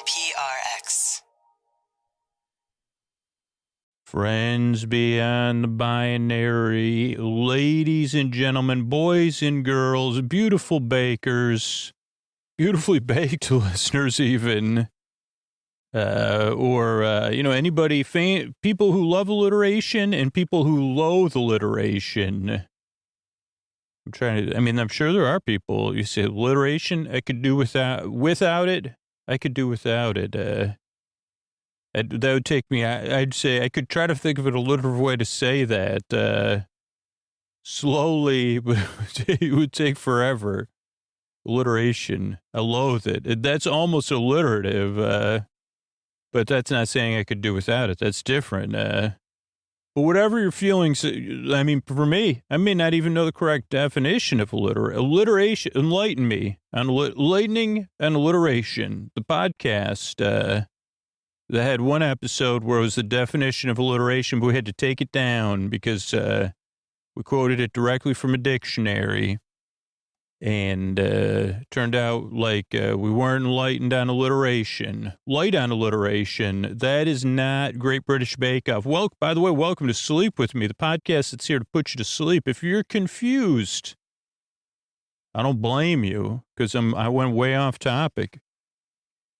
PRX. Friends beyond the binary, ladies and gentlemen, boys and girls, beautiful bakers, beautifully baked listeners even, anybody, people who love alliteration and people who loathe alliteration. I'm sure there are people, you say alliteration, I could do without it. I could do without it. That would take me, I'd say, I could try to think of an alliterative way to say that, slowly, but it would take forever. Alliteration. I loathe it. That's almost alliterative, but that's not saying I could do without it. That's different. But whatever your feelings, for me, I may not even know the correct definition of alliteration. Enlighten me on lightning and alliteration. The podcast, that had one episode where it was the definition of alliteration, but we had to take it down because we quoted it directly from a dictionary. And turned out like we weren't enlightened on alliteration. Light on alliteration. That is not Great British Bake Off. Well, by the way, welcome to Sleep With Me, the podcast that's here to put you to sleep. If you're confused, I don't blame you because I went way off topic.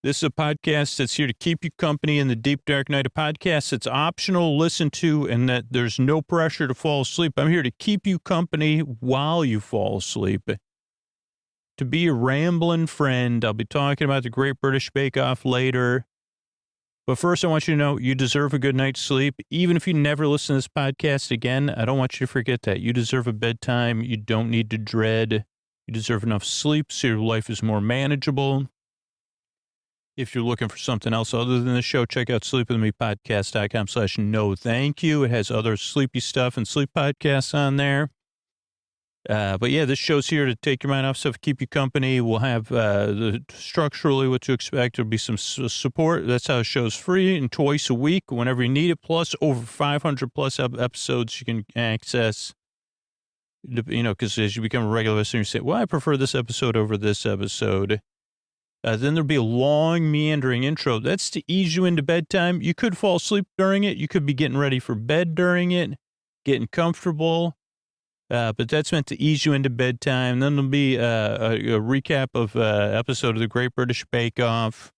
This is a podcast that's here to keep you company in the deep, dark night. A podcast that's optional to listen to and that there's no pressure to fall asleep. I'm here to keep you company while you fall asleep. To be a rambling friend. I'll be talking about the Great British Bake Off later. But first, I want you to know you deserve a good night's sleep. Even if you never listen to this podcast again, I don't want you to forget that. You deserve a bedtime you don't need to dread. You deserve enough sleep so your life is more manageable. If you're looking for something else other than the show, check out sleepwithmepodcast.com/no thank you. It has other sleepy stuff and sleep podcasts on there. But yeah, this show's here to take your mind off stuff, keep you company. We'll have structurally what to expect. There'll be some support. That's how the show's free and twice a week whenever you need it. Plus over 500 plus episodes you can access. Because as you become a regular listener, you say, well, I prefer this episode over this episode. Then there'll be a long, meandering intro. That's to ease you into bedtime. You could fall asleep during it. You could be getting ready for bed during it, getting comfortable. But that's meant to ease you into bedtime. Then there'll be a recap of episode of the Great British Bake Off.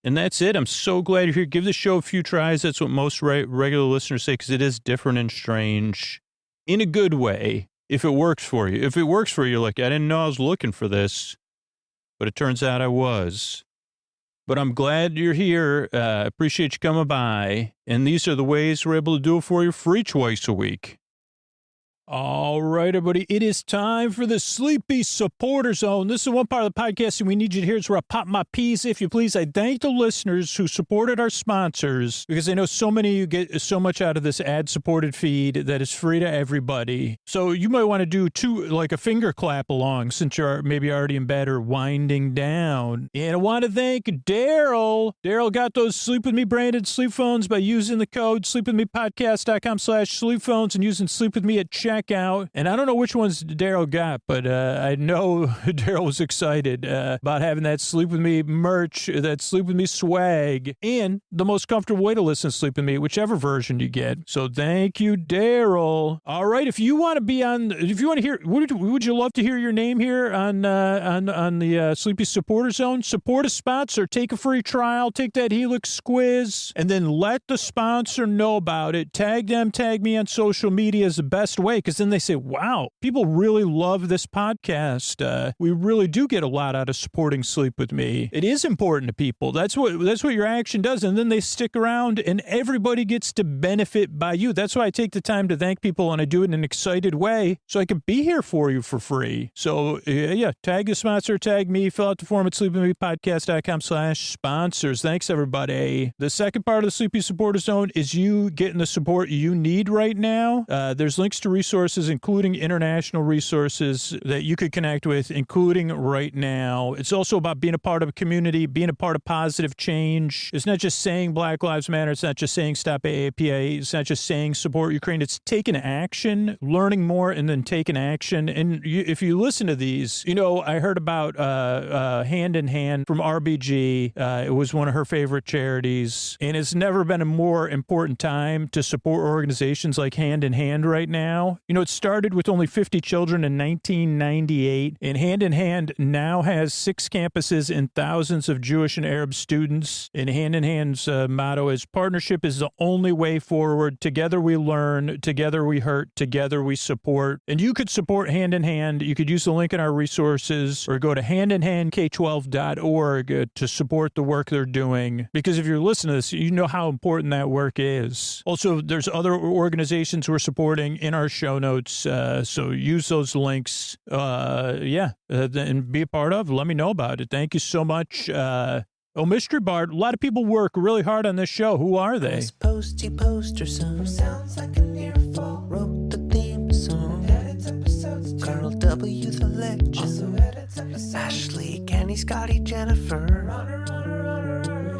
And that's it. I'm so glad you're here. Give the show a few tries. That's what most regular listeners say because it is different and strange in a good way if it works for you. If it works for you, you're like, I didn't know I was looking for this. But it turns out I was. But I'm glad you're here. Appreciate you coming by. And these are the ways we're able to do it for you free twice a week. All right, everybody. It is time for the Sleepy Supporter Zone. This is one part of the podcast, and we need you to hear. It's where I pop my peas, if you please. I thank the listeners who supported our sponsors, because I know so many of you get so much out of this ad-supported feed that is free to everybody. So you might want to do a finger clap along, since you're maybe already in bed or winding down. And I want to thank Daryl. Daryl got those Sleep With Me branded sleep phones by using the code sleepwithmepodcast.com/sleep phones and using Sleep With Me at checkout. And I don't know which ones Daryl got, but I know Daryl was excited about having that Sleep With Me merch, that Sleep With Me swag, and the most comfortable way to listen to Sleep With Me, whichever version you get. So thank you, Daryl. All right, if you want to hear, would you love to hear your name here on the Sleepy Supporter Zone? Support a sponsor, take a free trial, take that Helix quiz, and then let the sponsor know about it. Tag them, tag me on social media is the best way. Because then they say, wow, people really love this podcast. We really do get a lot out of supporting Sleep With Me. It is important to people. That's what your action does. And then they stick around and everybody gets to benefit by you. That's why I take the time to thank people and I do it in an excited way so I can be here for you for free. So yeah, tag the sponsor, tag me, fill out the form at sleepwithmepodcast.com/sponsors. Thanks, everybody. The second part of the Sleepy Supporter Zone is you getting the support you need right now. There's links to resources resources, including international resources that you could connect with, including right now. It's also about being a part of a community, being a part of positive change. It's not just saying Black Lives Matter. It's not just saying stop AAPA. It's not just saying support Ukraine. It's taking action, learning more, and then taking action. And if you listen to these, I heard about Hand in Hand from RBG. It was one of her favorite charities. And it's never been a more important time to support organizations like Hand in Hand right now. It started with only 50 children in 1998, and Hand in Hand now has 6 campuses and thousands of Jewish and Arab students. And Hand in Hand's motto is partnership is the only way forward. Together we learn, together we hurt, together we support. And you could support Hand in Hand. You could use the link in our resources or go to handinhandk12.org to support the work they're doing. Because if you're listening to this, you know how important that work is. Also, there's other organizations we're supporting in our show notes. So use those links. And be a part of. Let me know about it. Thank you so much. Mystery Bard, a lot of people work really hard on this show. Who are they? Posty poster son sounds like a near fall. Wrote the theme song. Edits episodes. Carl W. the legend. Also edits episodes. Ashley, Kenny, Scotty, Jennifer. Runner.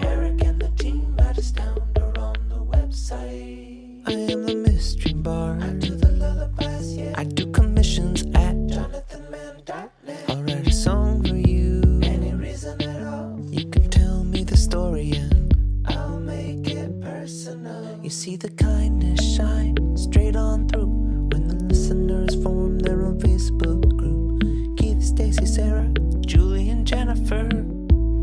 Eric and the team at Astound are on the website. I am the Mystery Bard. I do the lullabies, yeah. I do commissions at JonathanMann.net. I'll write a song for you. Any reason at all. You can tell me the story and I'll make it personal. You see the kindness shine straight on through when the listeners form their own Facebook group. Keith, Stacy, Sarah, Julie, and Jennifer.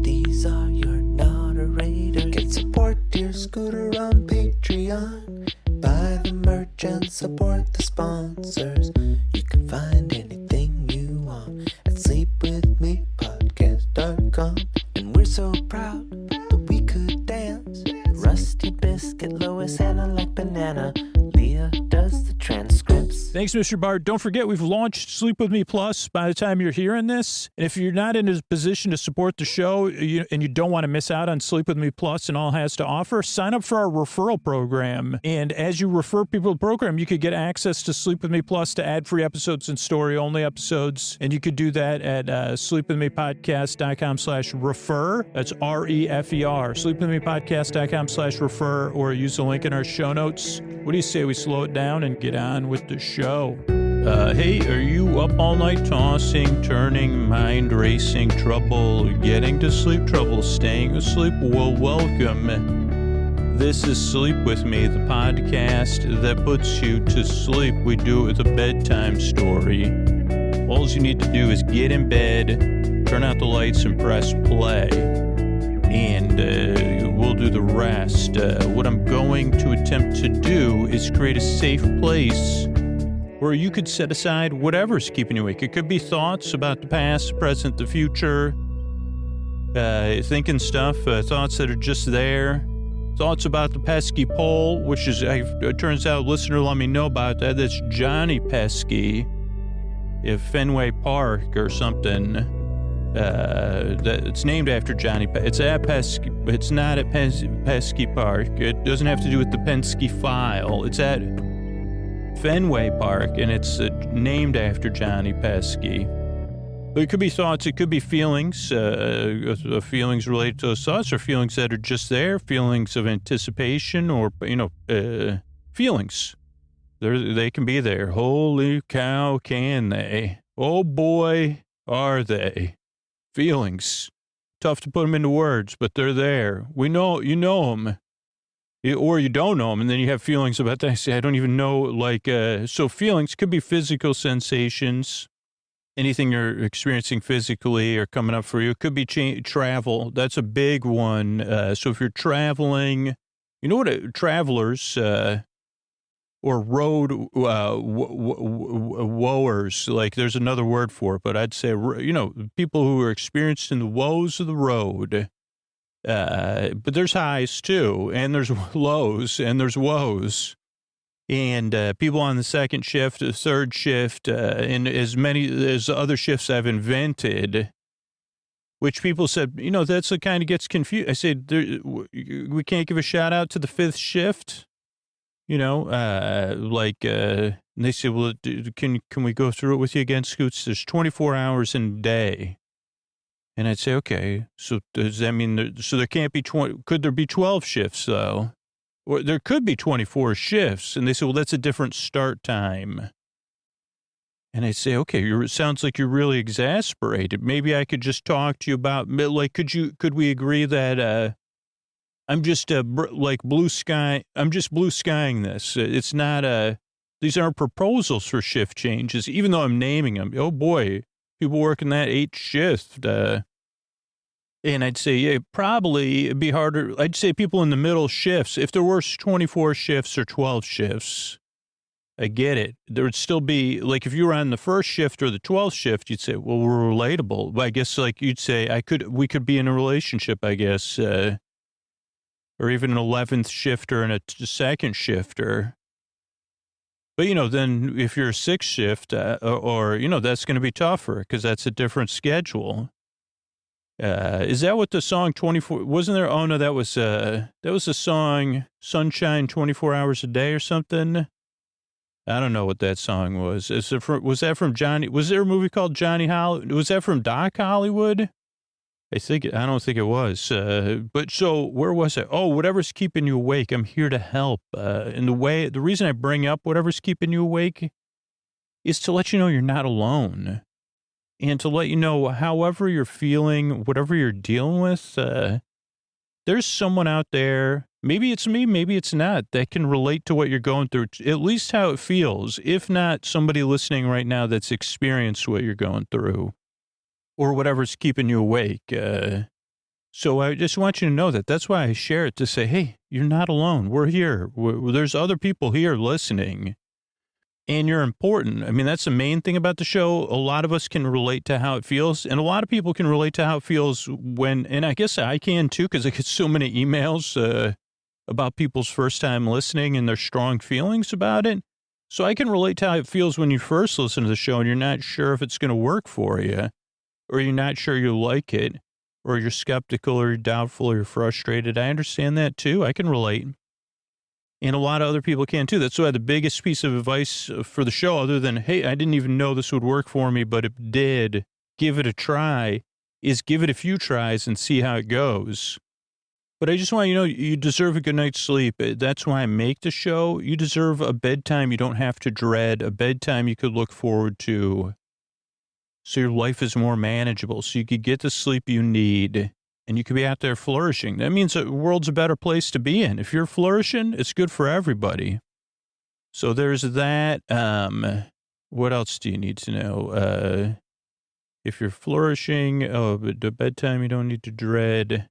These are your moderators. Get support dear Scooter on Patreon. Buy the merch and support the sponsors. You can find anything you want at sleepwithmepodcast.com. And we're so proud that we could dance. Rusty Biscuit, Lois, Anna like banana. Leah does the transcripts. Thanks, Mr. Bard. Don't forget, we've launched Sleep With Me Plus by the time you're hearing this. And if you're not in a position to support the show and you don't want to miss out on Sleep With Me Plus and all it has to offer, sign up for our referral program. And as you refer people to the program, you could get access to Sleep With Me Plus to ad-free episodes and story-only episodes. And you could do that at sleepwithmepodcast.com/refer. That's REFER. Sleepwithmepodcast.com/refer, or use the link in our show notes. What do you say we slow it down and get on with the show? Hey, are you up all night tossing, turning, mind racing, trouble getting to sleep, trouble staying asleep? Well, welcome. This is Sleep With Me, the podcast that puts you to sleep. We do it with a bedtime story. All you need to do is get in bed, turn out the lights, and press play. And we'll do the rest. What I'm going to attempt to do is create a safe place where you could set aside whatever's keeping you awake. It could be thoughts about the past, the present, the future, thinking stuff, thoughts that are just there, thoughts about the pesky poll, which is, it turns out, listener let me know about that. That's Johnny Pesky, if Fenway Park or something. It's named after Johnny. It's at Pesky. It's not at Pesky Park. It doesn't have to do with the Penske file. It's at Fenway Park, and it's named after Johnny Pesky. But it could be thoughts. It could be feelings. Feelings related to those thoughts, or feelings that are just there. Feelings of anticipation, or feelings. They can be there. Holy cow, can they? Oh boy, are they? Feelings. Tough to put them into words, but they're there. We know, you know them. Or you don't know them, and then you have feelings about that. I say, I don't even know, so feelings could be physical sensations, anything you're experiencing physically or coming up for you. It could be travel. That's a big one. So if you're traveling, you know what travelers, or road woers, like there's another word for it, but I'd say, people who are experienced in the woes of the road. But there's highs too, and there's lows, and there's woes. And people on the second shift, the third shift, and as many as other shifts I've invented, which people said, that's the kind of gets confused. I said, we can't give a shout out to the fifth shift. And they say, well, can we go through it with you again, Scoots? There's 24 hours in a day. And I'd say, okay, so does that mean, so there can't be 20, could there be 12 shifts though? Or there could be 24 shifts. And they say, well, that's a different start time. And I say, okay, it sounds like you're really exasperated. Maybe I could just talk to you about, like, could we agree that, I'm just, like blue sky, I'm just blue skying this. It's not, these aren't proposals for shift changes, even though I'm naming them. Oh boy, people working that 8 shift, and I'd say, yeah, probably it'd be harder. I'd say people in the middle shifts, if there were 24 shifts or 12 shifts, I get it. There would still be, like, if you were on the first shift or the 12th shift, you'd say, well, we're relatable. But I guess, like, you'd say, we could be in a relationship, I guess, or even an 11th shifter and a second shifter. But, then if you're a 6th shift, or, that's going to be tougher because that's a different schedule. Is that what the song 24, wasn't there? Oh no, that was a song, Sunshine 24 Hours a Day or something. I don't know what that song was. Was that from Johnny? Was there a movie called Johnny Hollywood? Was that from Doc Hollywood? I don't think it was. But so where was I? Oh, whatever's keeping you awake, I'm here to help. The reason I bring up whatever's keeping you awake is to let you know you're not alone. And to let you know, however you're feeling, whatever you're dealing with, there's someone out there, maybe it's me, maybe it's not, that can relate to what you're going through, at least how it feels, if not somebody listening right now that's experienced what you're going through or whatever's keeping you awake. So I just want you to know that. That's why I share it, to say, hey, you're not alone. We're here. There's other people here listening. And you're important. I mean, that's the main thing about the show. A lot of us can relate to how it feels. And a lot of people can relate to how it feels and I guess I can too, because I get so many emails about people's first time listening and their strong feelings about it. So I can relate to how it feels when you first listen to the show and you're not sure if it's going to work for you, or you're not sure you like it, or you're skeptical or you're doubtful or you're frustrated. I understand that too. I can relate. And a lot of other people can too. That's why the biggest piece of advice for the show, other than, hey, I didn't even know this would work for me, but it did, give it a try, is give it a few tries and see how it goes. But I just want you to know, you deserve a good night's sleep. That's why I make the show. You deserve a bedtime you don't have to dread, a bedtime you could look forward to, so your life is more manageable, so you could get the sleep you need. And you could be out there flourishing. That means the world's a better place to be in. If you're flourishing, it's good for everybody. So there's that. What else do you need to know? If you're flourishing, the bedtime you don't need to dread.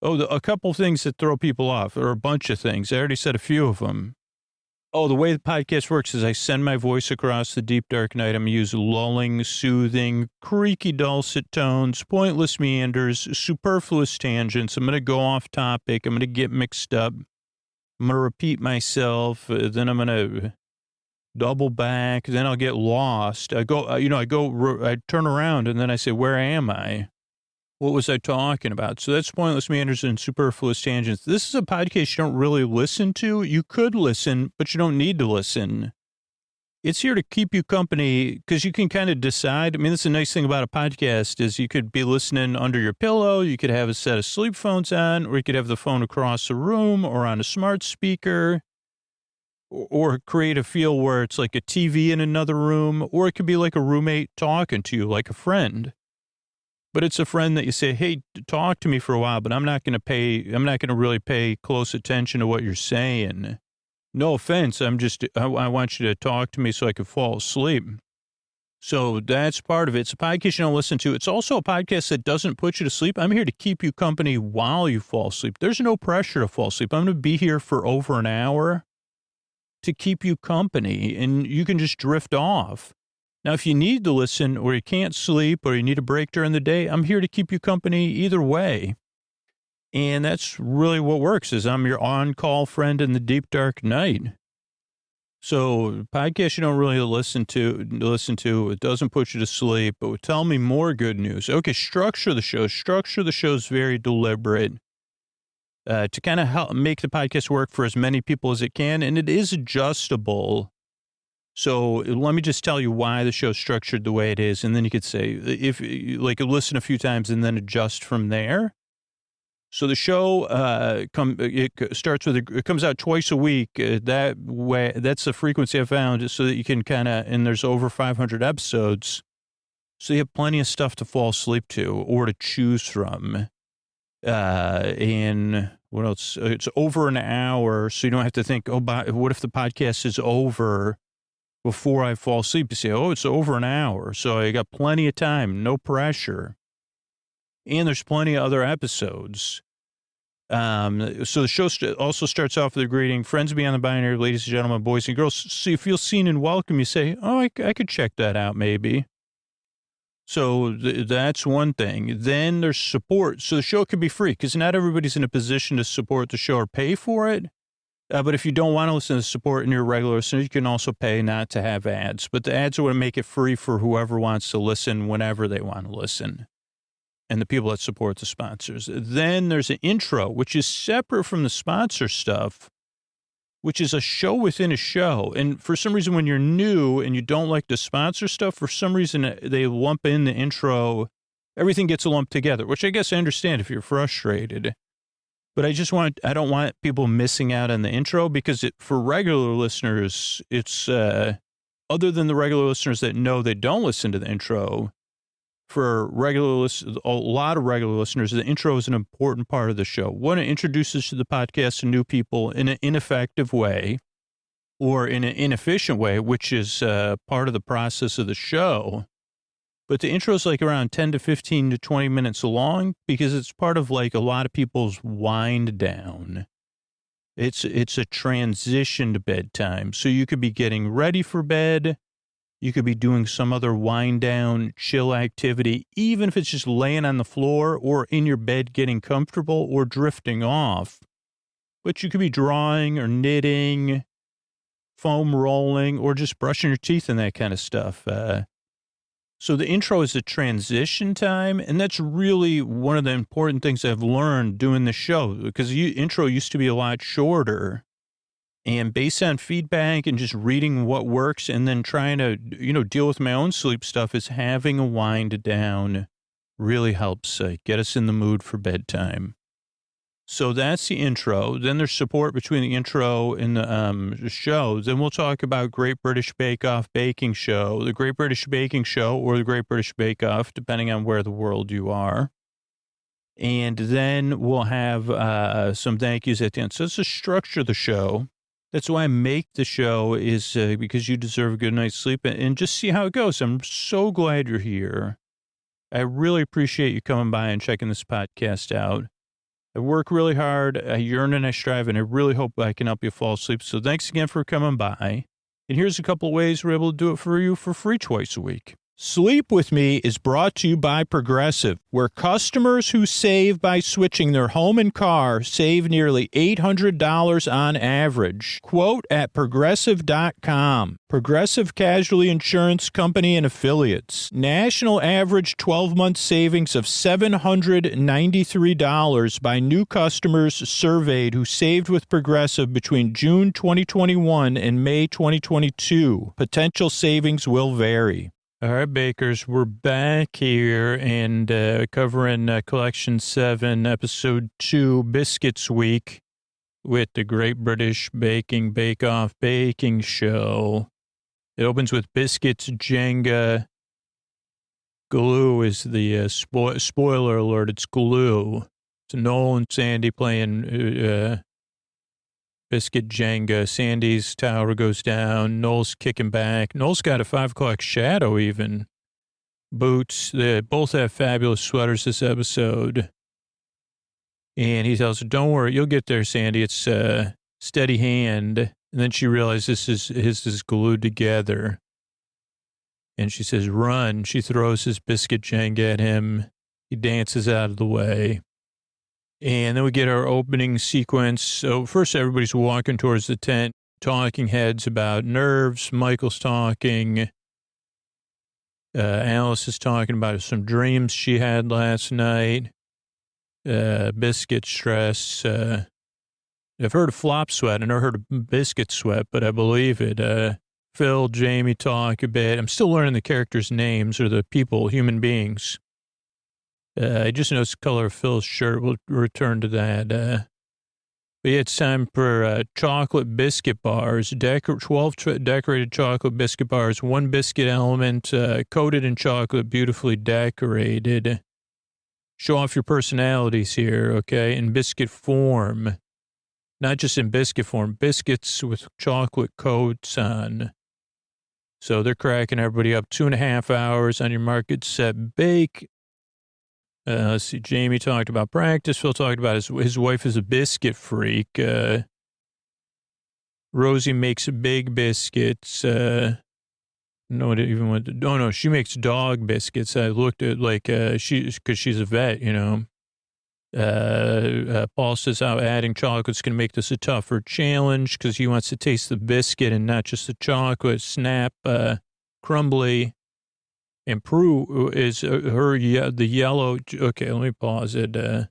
Oh, a couple things that throw people off, or a bunch of things. I already said a few of them. Oh, the way the podcast works is I send my voice across the deep, dark night. I'm going to use lulling, soothing, creaky, dulcet tones, pointless meanders, superfluous tangents. I'm going to go off topic. I'm going to get mixed up. I'm going to repeat myself. Then I'm going to double back. Then I'll get lost. I turn around and then I say, where am I? What was I talking about? So that's pointless meanders and superfluous tangents. This is a podcast you don't really listen to. You could listen, but you don't need to listen. It's here to keep you company because you can kind of decide. I mean, that's the nice thing about a podcast is you could be listening under your pillow. You could have a set of sleep phones on, or you could have the phone across the room or on a smart speaker, or create a feel where it's like a TV in another room, or it could be like a roommate talking to you like a friend. But it's a friend that you say, hey, talk to me for a while, but I'm not going to really pay close attention to what you're saying. No offense. I want you to talk to me so I can fall asleep. So that's part of it. It's a podcast you don't listen to. It's also a podcast that doesn't put you to sleep. I'm here to keep you company while you fall asleep. There's no pressure to fall asleep. I'm going to be here for over an hour to keep you company, and you can just drift off. Now, if you need to listen or you can't sleep or you need a break during the day, I'm here to keep you company either way. And that's really what works is I'm your on-call friend in the deep, dark night. So podcasts you don't really listen to, it doesn't put you to sleep, but tell me more good news. Okay, structure the show. Structure the show is very deliberate to kind of help make the podcast work for as many people as it can. And it is adjustable. So let me just tell you why the show's structured the way it is. And then you could say, if like listen a few times and then adjust from there. So the show it comes out twice a week. That way, that's the frequency I found, so that you can kind of, and there's over 500 episodes. So you have plenty of stuff to fall asleep to or to choose from. And what else? It's over an hour, so you don't have to think, what if the podcast is over before I fall asleep? You say, it's over an hour, so I got plenty of time, no pressure. And there's plenty of other episodes. So the show also starts off with a greeting, friends beyond the binary, ladies and gentlemen, boys and girls. So you feel seen and welcome. You say, I could check that out maybe. So that's one thing. Then there's support. So the show can be free because not everybody's in a position to support the show or pay for it. But if you don't want to listen to support and you're a regular listener, you can also pay not to have ads. But the ads are what make it free for whoever wants to listen whenever they want to listen. And the people that support the sponsors. Then there's an intro, which is separate from the sponsor stuff, which is a show within a show. And for some reason, when you're new and you don't like the sponsor stuff, for some reason, they lump in the intro. Everything gets lumped together, which I guess I understand if you're frustrated. But I don't want people missing out on the intro because for regular listeners, it's other than the regular listeners that know they don't listen to the intro. For a lot of regular listeners, the intro is an important part of the show. One, it introduces to the podcast to new people in an ineffective way or in an inefficient way, which is part of the process of the show. But the intro is like around 10 to 15 to 20 minutes long because it's part of like a lot of people's wind down. It's a transition to bedtime. So you could be getting ready for bed. You could be doing some other wind down, chill activity, even if it's just laying on the floor or in your bed getting comfortable or drifting off. But you could be drawing or knitting, foam rolling, or just brushing your teeth and that kind of stuff. So the intro is a transition time, and that's really one of the important things I've learned doing the show, because intro used to be a lot shorter. And based on feedback and just reading what works and then trying to, deal with my own sleep stuff, is having a wind down really helps get us in the mood for bedtime. So that's the intro. Then there's support between the intro and the show. Then we'll talk about Great British Bake Off baking show, the Great British Baking Show, or the Great British Bake Off, depending on where the world you are. And then we'll have some thank yous at the end. So it's the structure of the show. That's why I make the show, is because you deserve a good night's sleep and just see how it goes. I'm so glad you're here. I really appreciate you coming by and checking this podcast out. I work really hard. I yearn and I strive, and I really hope I can help you fall asleep. So thanks again for coming by. And here's a couple of ways we're able to do it for you for free twice a week. Sleep With Me is brought to you by Progressive, where customers who save by switching their home and car save nearly $800 on average. Quote at Progressive.com. Progressive Casualty Insurance Company and Affiliates. National average 12-month savings of $793 by new customers surveyed who saved with Progressive between June 2021 and May 2022. Potential savings will vary. All right, bakers, we're back here and covering Collection 7, Episode 2, Biscuits Week with the Great British Baking Bake-Off Baking Show. It opens with Biscuits, Jenga. Glue is the spoiler alert, it's glue. It's Noel and Sandy playing Biscuit, Jenga. Sandy's tower goes down. Noel's kicking back. Noel's got a 5 o'clock shadow even. Boots. They both have fabulous sweaters this episode. And he tells her, don't worry, you'll get there, Sandy. It's steady hand. And then she realizes his is glued together. And she says, run. She throws his Biscuit Jenga at him. He dances out of the way. And then we get our opening sequence. So first, everybody's walking towards the tent, talking heads about nerves. Michael's talking. Alice is talking about some dreams she had last night. Biscuit stress. I've heard of flop sweat. I never heard of biscuit sweat, but I believe it. Phil, Jamie talk a bit. I'm still learning the characters' names or the people, human beings. I just noticed the color of Phil's shirt. We'll return to that. But yeah, it's time for chocolate biscuit bars. 12 decorated chocolate biscuit bars. One biscuit element coated in chocolate, beautifully decorated. Show off your personalities here, okay? In biscuit form. Not just in biscuit form. Biscuits with chocolate coats on. So they're cracking everybody up. 2.5 hours on your market set bake. Let's see. Jamie talked about practice. Phil talked about his wife is a biscuit freak. Rosie makes big biscuits. No, it even went. Oh no, she makes dog biscuits. I looked at because she's a vet, you know. Paul says how adding chocolate's can make this a tougher challenge because he wants to taste the biscuit and not just the chocolate. Snap, crumbly. And Prue is the yellow. Okay, let me pause it. The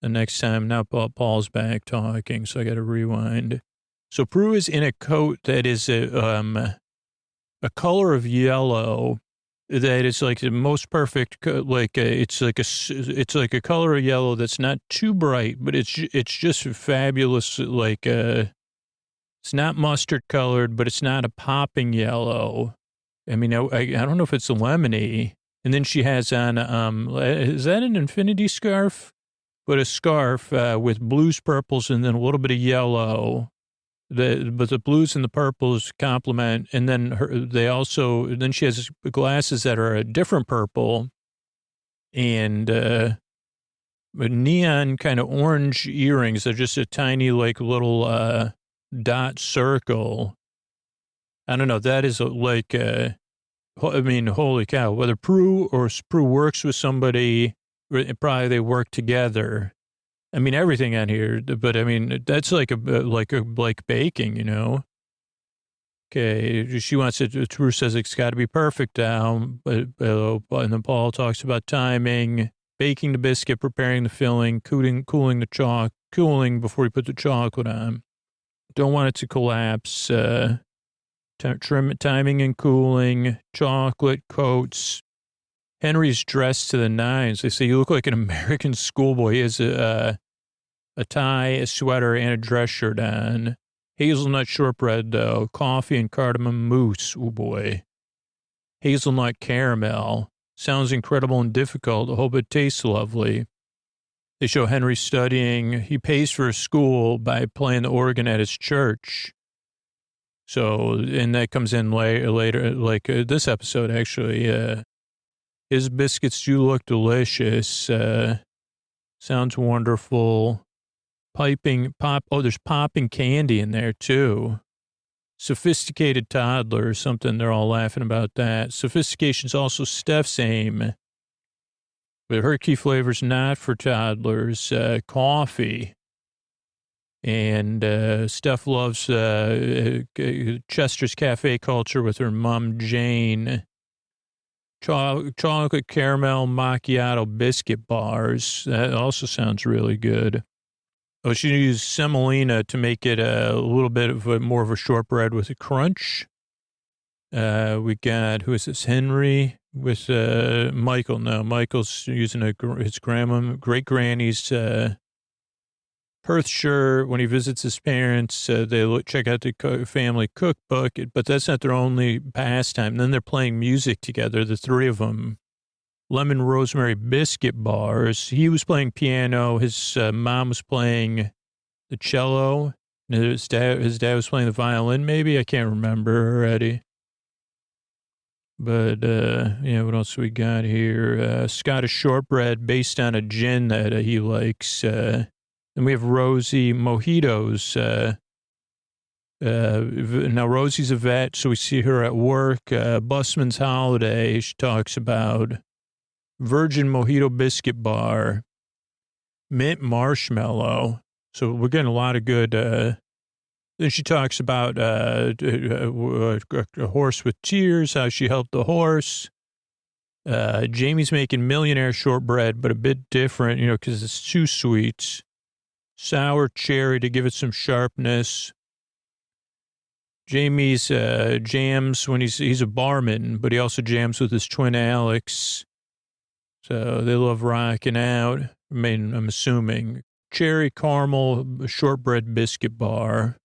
next time, now Paul's back talking, so I got to rewind. So Prue is in a coat that is a color of yellow that is like the most perfect. It's like a color of yellow that's not too bright, but it's just fabulous. It's not mustard colored, but it's not a popping yellow. I mean, I don't know if it's a lemony. And then she has on, is that an infinity scarf? But a scarf with blues, purples, and then a little bit of yellow. But the blues and the purples complement. And then then she has glasses that are a different purple and a neon kind of orange earrings. They're just a tiny, little dot circle. I don't know. That is holy cow. Whether Prue works with somebody, probably they work together. I mean, everything on here, but I mean, that's like baking, you know? Okay. She wants it. Prue says it's got to be perfect now. And then Paul talks about timing, baking the biscuit, preparing the filling, cooling before you put the chocolate on. Don't want it to collapse. Timing and cooling, chocolate coats. Henry's dressed to the nines. They say you look like an American schoolboy. He has a tie, a sweater, and a dress shirt on. Hazelnut shortbread, though. Coffee and cardamom mousse. Oh, boy. Hazelnut caramel. Sounds incredible and difficult. I hope it tastes lovely. They show Henry studying. He pays for his school by playing the organ at his church. So, and that comes in later, this episode, actually. His biscuits do look delicious. Sounds wonderful. There's popping candy in there, too. Sophisticated toddler, something they're all laughing about that. Sophistication's also Steph's aim. But her key flavor's not for toddlers. Coffee. And Steph loves Chester's Cafe culture with her mom, Jane. Chocolate caramel macchiato biscuit bars. That also sounds really good. Oh, she used semolina to make it a little bit of more of a shortbread with a crunch. We got, who is this, Henry with Michael. No, Michael's using his great granny's Perthshire. When he visits his parents, they check out the family cookbook, but that's not their only pastime. Then they're playing music together, the three of them. Lemon rosemary biscuit bars. He was playing piano. His mom was playing the cello. His dad was playing the violin, maybe. I can't remember already. But, what else we got here? Scottish shortbread based on a gin that he likes. Then we have Rosie mojitos. Now Rosie's a vet, so we see her at work. Busman's holiday. She talks about virgin mojito biscuit bar, mint marshmallow. So we're getting a lot of good. Then she talks about a horse with tears, how she helped the horse. Jamie's making millionaire shortbread, but a bit different, because it's too sweet. Sour cherry to give it some sharpness. Jamie's jams when he's a barman, but he also jams with his twin Alex. So they love rocking out. I mean, I'm assuming. Cherry caramel shortbread biscuit bar.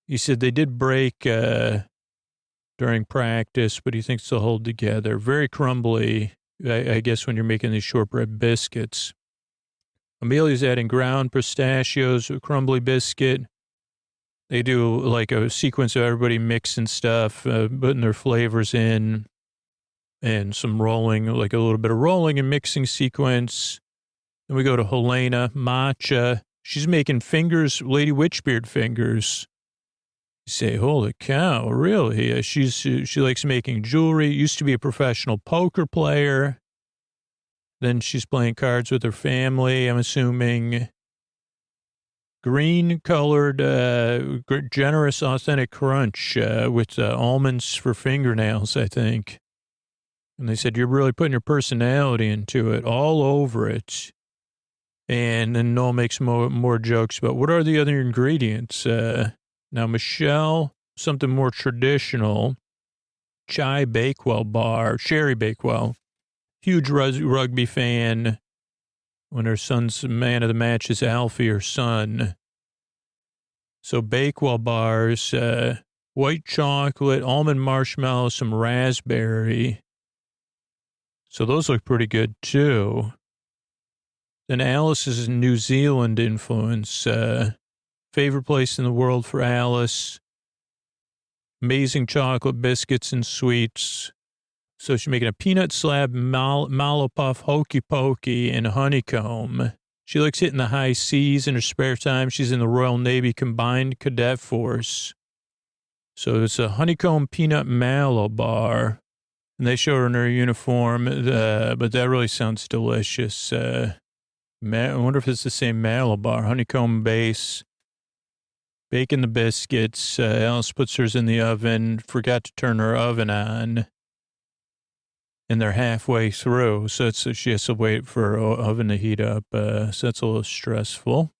He said they did break during practice, but he thinks they'll hold together. Very crumbly, I guess, when you're making these shortbread biscuits. Amelia's adding ground pistachios, a crumbly biscuit. They do like a sequence of everybody mixing stuff, putting their flavors in, and some rolling, like a little bit of rolling and mixing sequence. Then we go to Helena, matcha. She's making fingers, Lady Witchbeard fingers. You say, holy cow, really? She likes making jewelry. Used to be a professional poker player. Then she's playing cards with her family, I'm assuming. Green colored, generous, authentic crunch with almonds for fingernails, I think. And they said, you're really putting your personality into it, all over it. And then Noel makes more jokes about what are the other ingredients. Now, Michelle, something more traditional. Chai Bakewell bar, Sherry Bakewell. Huge rugby fan. When her son's man of the match is Alfie, her son. So Bakewell bars, white chocolate, almond marshmallow, some raspberry. So those look pretty good too. Then Alice's New Zealand influence, favorite place in the world for Alice. Amazing chocolate biscuits and sweets. So she's making a peanut slab, mallow puff, hokey pokey, and honeycomb. She likes hitting the high seas in her spare time. She's in the Royal Navy Combined Cadet Force. So it's a honeycomb peanut mallow bar. And they show her in her uniform, but that really sounds delicious. I wonder if it's the same mallow bar. Honeycomb base. Baking the biscuits. Alice puts hers in the oven. Forgot to turn her oven on. And they're halfway through, so she has to wait for her oven to heat up. So that's a little stressful.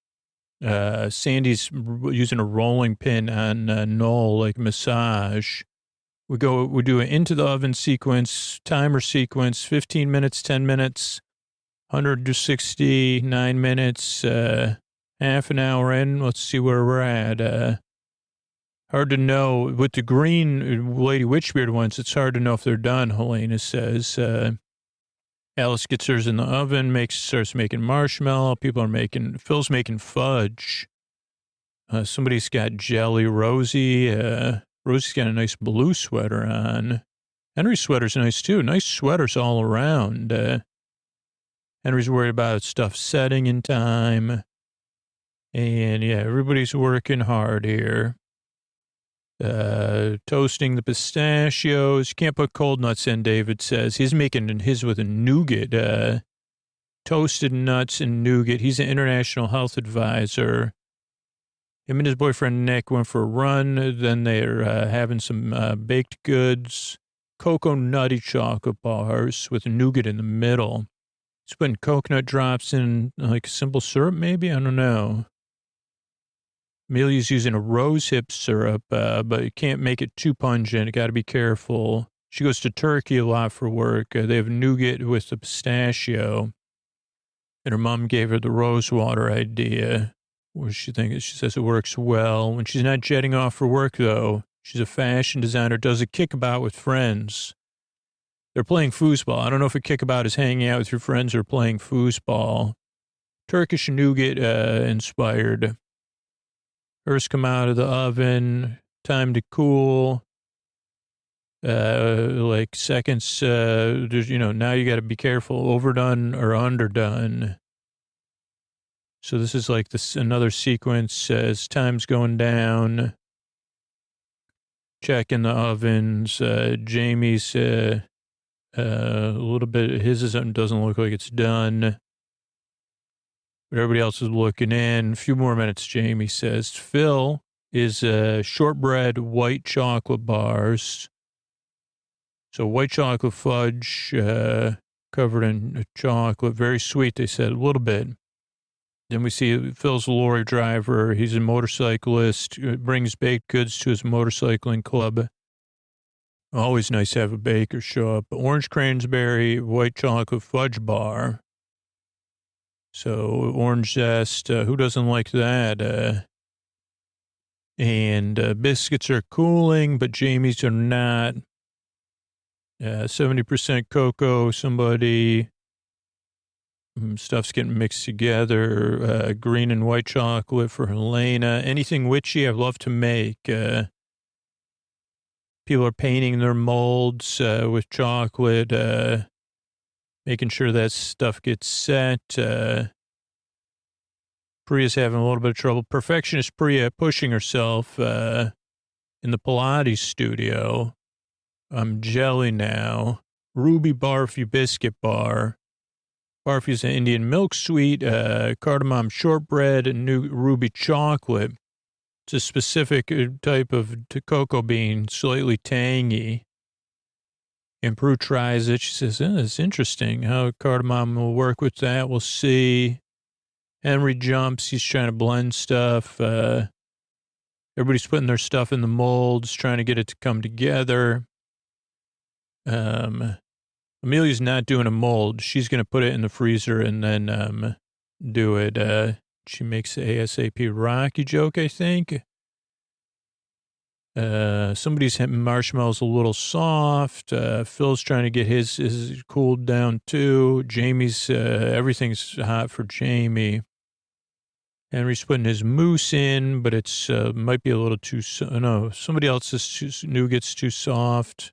Sandy's using a rolling pin on Noel, like massage. We do an into the oven sequence, timer sequence, 15 minutes, 10 minutes, 169 minutes, half an hour in. Let's see where we're at. Hard to know. With the green Lady Witchbeard ones, it's hard to know if they're done, Helena says. Alice gets hers in the oven, starts making marshmallow. Phil's making fudge. Somebody's got jelly. Rosie's got a nice blue sweater on. Henry's sweater's nice too. Nice sweaters all around. Henry's worried about stuff setting in time. And yeah, everybody's working hard here. Toasting the pistachios. Can't put cold nuts in, David says. He's making his with a nougat. Toasted nuts and nougat. He's an international health advisor. Him and his boyfriend Nick went for a run. Then they're having some baked goods. Cocoa nutty chocolate bars with nougat in the middle. He's putting coconut drops in, like simple syrup maybe? I don't know. Amelia's using a rose hip syrup, but you can't make it too pungent. You got to be careful. She goes to Turkey a lot for work. They have nougat with the pistachio. And her mom gave her the rose water idea. She says it works well. When she's not jetting off for work, though, she's a fashion designer, does a kickabout with friends. They're playing foosball. I don't know if a kickabout is hanging out with your friends or playing foosball. Turkish nougat inspired. Hers come out of the oven, time to cool, like seconds, now you got to be careful, overdone or underdone. So this is like another sequence as time's going down, checking the ovens, Jamie's a little bit, his doesn't look like it's done. But everybody else is looking in. A few more minutes, Jamie says. Phil is shortbread white chocolate bars. So white chocolate fudge covered in chocolate. Very sweet, they said, a little bit. Then we see Phil's a lorry driver. He's a motorcyclist, brings baked goods to his motorcycling club. Always nice to have a baker show up. Orange cranberry, white chocolate fudge bar. So orange zest, who doesn't like that? And biscuits are cooling, but Jamie's are not. 70% cocoa, somebody. Stuff's getting mixed together. Green and white chocolate for Helena. Anything witchy, I love to make. People are painting their molds with chocolate, making sure that stuff gets set. Priya's having a little bit of trouble. Perfectionist Priya pushing herself in the Pilates studio. I'm jelly now. Ruby Barfy Biscuit Bar. Barfy's an Indian milk sweet, cardamom shortbread, and new ruby chocolate. It's a specific type of cocoa bean, slightly tangy. And Prue tries it. She says, it's interesting how cardamom will work with that. We'll see. Henry jumps. He's trying to blend stuff. Everybody's putting their stuff in the molds, trying to get it to come together. Amelia's not doing a mold. She's going to put it in the freezer and then do it. She makes the ASAP Rocky joke, I think. Somebody's marshmallow's a little soft. Phil's trying to get his cooled down too. Jamie's, everything's hot for Jamie. Henry's putting his mousse in, but it's might be a little too, no, somebody else's nougat's too soft.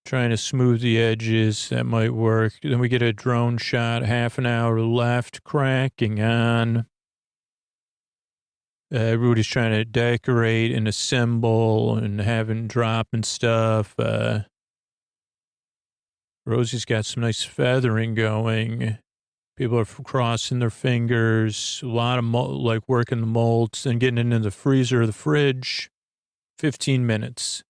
Trying to smooth the edges, that might work. Then we get a drone shot, half an hour left, cracking on. Everybody's trying to decorate and assemble and dropping stuff. Rosie's got some nice feathering going. People are crossing their fingers. A lot of working the molds and getting it into the freezer or the fridge. 15 minutes.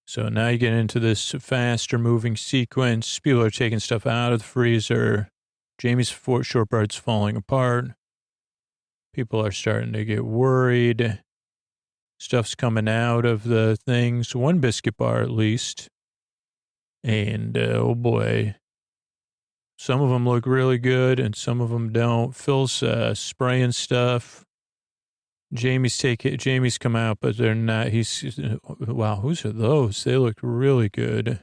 So now you get into this faster moving sequence. People are taking stuff out of the freezer. Jamie's shortbread's falling apart. People are starting to get worried. Stuff's coming out of the things. One biscuit bar at least. And oh boy, some of them look really good and some of them don't. Phil's spraying stuff. Jamie's come out, but they're not. Wow, whose are those? They look really good.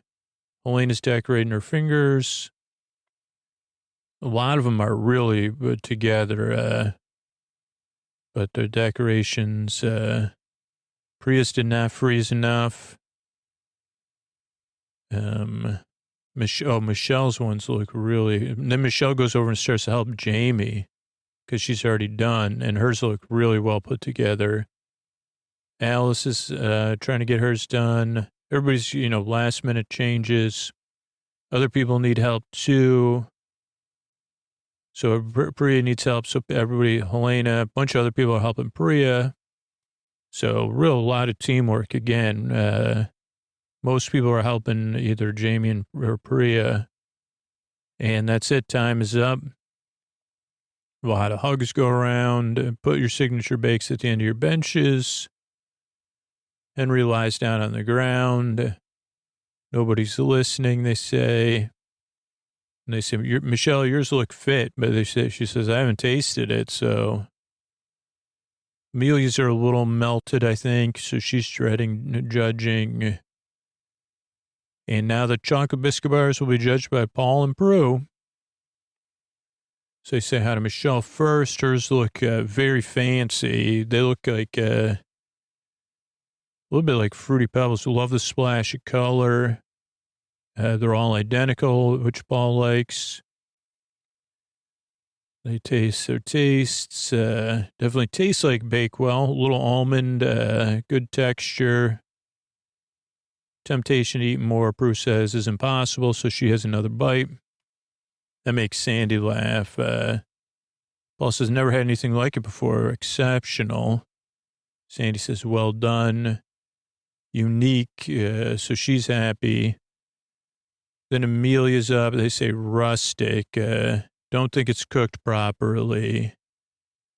Elena's decorating her fingers. A lot of them are really put together, but their decorations, Prius did not freeze enough. Michelle's ones look really, and then Michelle goes over and starts to help Jamie, because she's already done, and hers look really well put together. Alice is trying to get hers done. Everybody's, last minute changes. Other people need help too. So Priya needs help. So everybody, Helena, a bunch of other people are helping Priya. So a lot of teamwork again. Most people are helping either Jamie or Priya. And that's it. Time is up. A lot of hugs go around. Put your signature bakes at the end of your benches. Henry lies down on the ground. Nobody's listening, they say. And they say, Michelle, yours look fit. But she says, I haven't tasted it. So Amelia's are a little melted, I think. So she's dreading judging. And now the chocolate biscuit bars will be judged by Paul and Prue. So they say hi to Michelle first. Hers look very fancy. They look like a little bit like Fruity Pebbles. Love the splash of color. They're all identical, which Paul likes. They taste their tastes. Definitely taste like Bakewell. A little almond, good texture. Temptation to eat more, Prue says, is impossible, so she has another bite. That makes Sandy laugh. Paul says, never had anything like it before. Exceptional. Sandy says, well done. Unique. So she's happy. Then Amelia's up. They say rustic. Don't think it's cooked properly.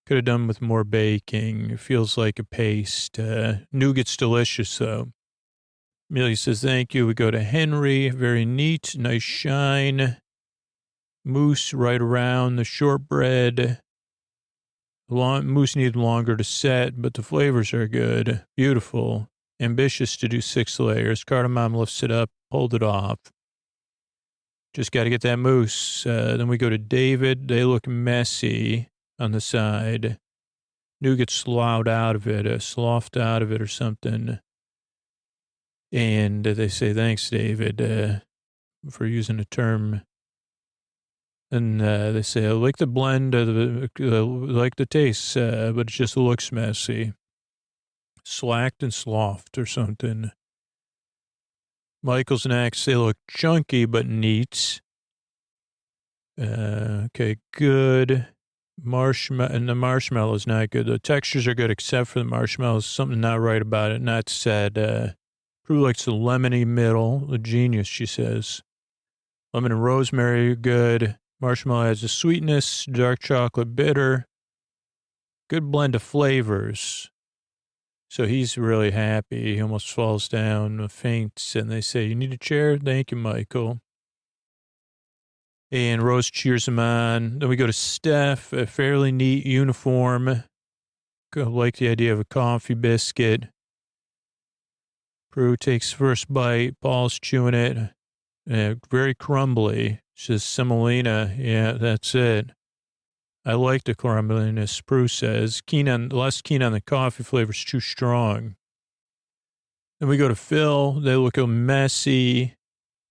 Could have done with more baking. It feels like a paste. Nougat's delicious, though. Amelia says, thank you. We go to Henry. Very neat. Nice shine. Mousse right around the shortbread. Mousse needed longer to set, but the flavors are good. Beautiful. Ambitious to do 6 layers. Cardamom lifts it up, pulled it off. Just got to get that mousse. Then we go to David. They look messy on the side. Nougat sloughed out of it, sloughed out of it or something. And they say, thanks, David, for using a term. And they say, I like the blend, like the taste, but it just looks messy. Slacked and sloughed or something. Michael's next. They look chunky but neat. Okay, good. And the marshmallow's not good. The textures are good except for the marshmallows. Something not right about it. Not said. Prue likes the lemony middle. A genius, she says. Lemon and rosemary are good. Marshmallow has a sweetness. Dark chocolate bitter. Good blend of flavors. So he's really happy. He almost falls down, faints, and they say, you need a chair? Thank you, Michael. And Rose cheers him on. Then we go to Steph, a fairly neat uniform. I like the idea of a coffee biscuit. Prue takes first bite. Paul's chewing it. Very crumbly. Says, semolina. Yeah, that's it. I like the crumbliness, Prue says. Less keen on the coffee flavors, too strong. Then we go to Phil. They look a messy.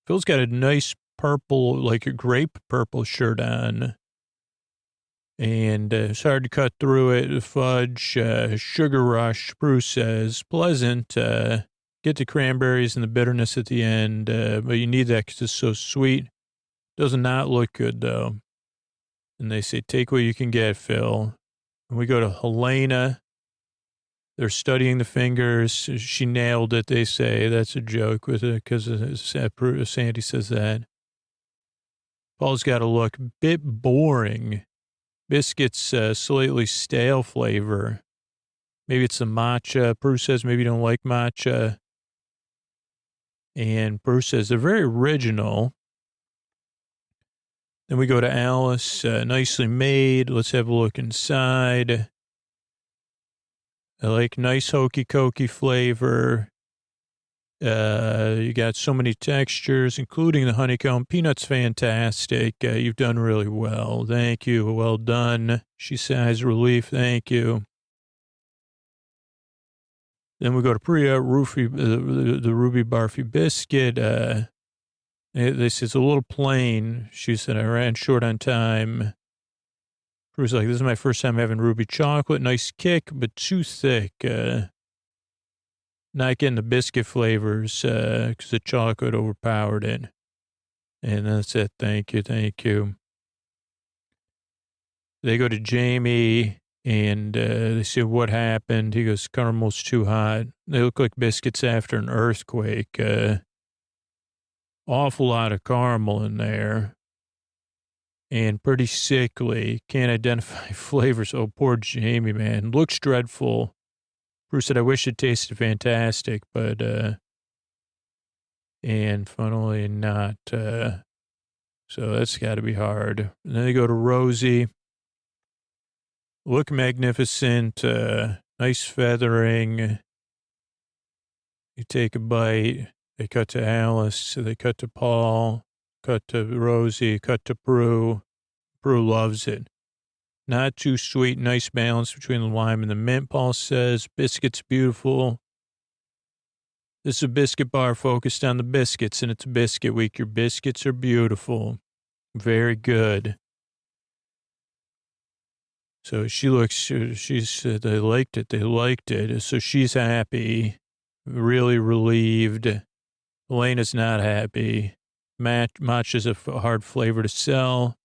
Phil's got a nice purple, like a grape purple shirt on. And it's hard to cut through it. Fudge, sugar rush, Prue says. Pleasant. Get the cranberries and the bitterness at the end. But you need that because it's so sweet. Does not look good, though. And they say, take what you can get, Phil. And we go to Helena. They're studying the fingers. She nailed it, they say. That's a joke with it because Sandy says that. Paul's got to look a bit boring. Biscuits, slightly stale flavor. Maybe it's the matcha. Prue says maybe you don't like matcha. And Prue says they're very original. Then we go to Alice, nicely made. Let's have a look inside. I like nice hokey cokey flavor. You got so many textures, including the honeycomb. Peanut's fantastic. You've done really well. Thank you. Well done. She sighs relief. Thank you. Then we go to Priya, the Ruby Barfy biscuit. They say it's a little plain. She said, I ran short on time. Prue's like, this is my first time having ruby chocolate. Nice kick, but too thick. Not getting the biscuit flavors because the chocolate overpowered it. And that's it. Thank you. Thank you. They go to Jamie and they say, what happened? He goes, caramel's too hot. They look like biscuits after an earthquake. Awful lot of caramel in there. And pretty sickly. Can't identify flavors. Oh, poor Jamie, man. Looks dreadful. Bruce said, I wish it tasted fantastic, but, and funnily not, so that's got to be hard. And then they go to Rosie. Look magnificent, nice feathering. You take a bite. They cut to Alice. They cut to Paul. Cut to Rosie. Cut to Prue. Prue loves it. Not too sweet. Nice balance between the lime and the mint, Paul says. Biscuits beautiful. This is a biscuit bar focused on the biscuits, and it's biscuit week. Your biscuits are beautiful. Very good. So she said they liked it. They liked it. So she's happy, really relieved. Elena's not happy. Matcha's a hard flavor to sell.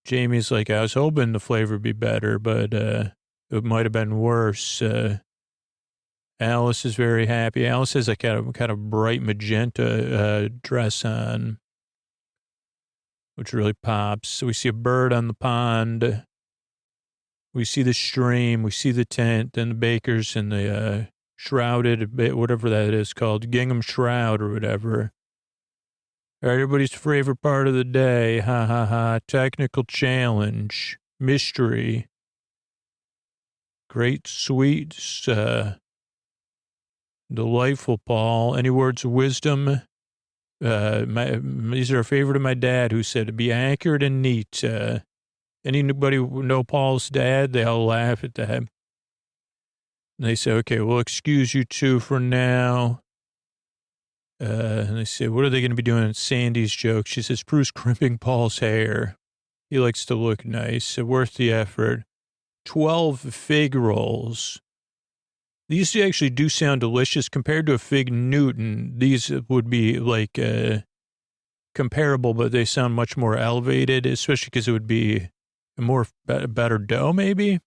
Jamie's like, I was hoping the flavor would be better, but it might have been worse. Alice is very happy. Alice has a kind of bright magenta dress on. which really pops. So we see a bird on the pond. We see the stream. We see the tent. Then the bakers and the shrouded, whatever that is called, gingham shroud or whatever. Everybody's favorite part of the day. Ha ha ha. Technical challenge. Mystery. Great, sweet, delightful, Paul. Any words of wisdom? These are a favorite of my dad who said to be accurate and neat. Anybody know Paul's dad? They all laugh at that. And they say, okay, we'll excuse you two for now. And they say, what are they going to be doing? Sandy's joke. She says, Bruce crimping Paul's hair. He likes to look nice. So worth the effort. 12 fig rolls. These actually do sound delicious compared to a fig Newton. These would be like comparable, but they sound much more elevated, especially because it would be a better dough, maybe.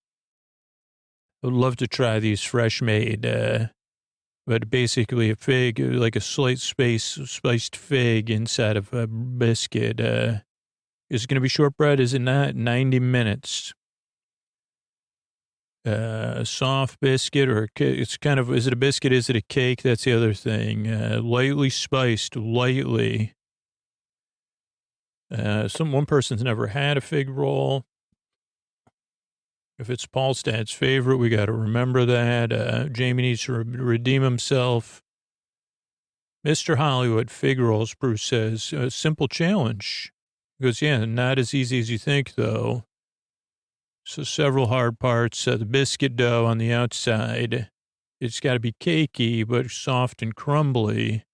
I would love to try these fresh made, but basically a fig, like a spiced fig inside of a biscuit. Is it going to be shortbread? Is it not? 90 minutes. A soft biscuit or it's kind of, is it a biscuit? Is it a cake? That's the other thing. Lightly spiced, lightly. One person's never had a fig roll. If it's Paul's dad's favorite, we got to remember that. Jamie needs to redeem himself. Mr. Hollywood, fig rolls, Bruce says. A simple challenge. He goes, yeah, not as easy as you think, though. So several hard parts. The biscuit dough on the outside. It's got to be cakey, but soft and crumbly.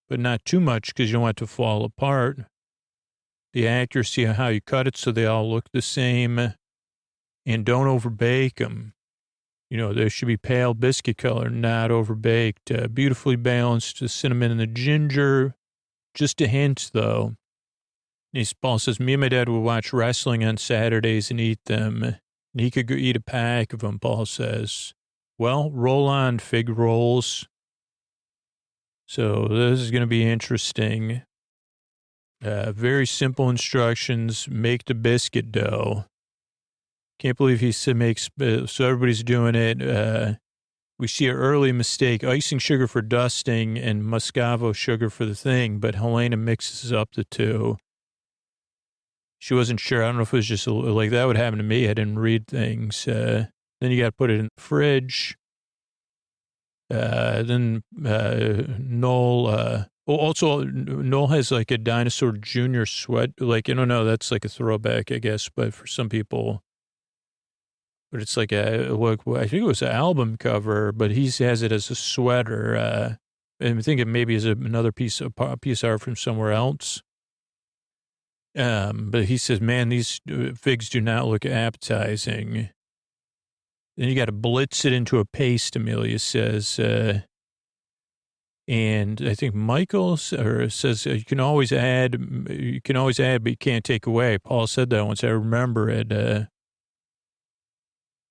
But not too much because you don't want it to fall apart. The accuracy of how you cut it so they all look the same. And don't overbake them. You know, they should be pale biscuit color, not overbaked. Beautifully balanced, the cinnamon and the ginger. Just a hint, though. Paul says, me and my dad would watch wrestling on Saturdays and eat them. And he could go eat a pack of them, Paul says. Well, roll on, fig rolls. So this is going to be interesting. Very simple instructions. Make the biscuit dough. Can't believe he makes, so everybody's doing it. We see an early mistake, icing sugar for dusting and Muscavo sugar for the thing, but Helena mixes up the two. She wasn't sure. I don't know if it was just like that would happen to me. I didn't read things. Then you got to put it in the fridge. Then Noel, also Noel has like a Dinosaur Junior sweat. Like, I don't know, that's like a throwback, I guess, but for some people, but it's like I think it was an album cover, but he has it as a sweater. And I think it maybe is another piece of art from somewhere else. But he says, man, these figs do not look appetizing. Then you got to blitz it into a paste, Amelia says. And I think Michael says you can always add, but you can't take away. Paul said that once. I remember it.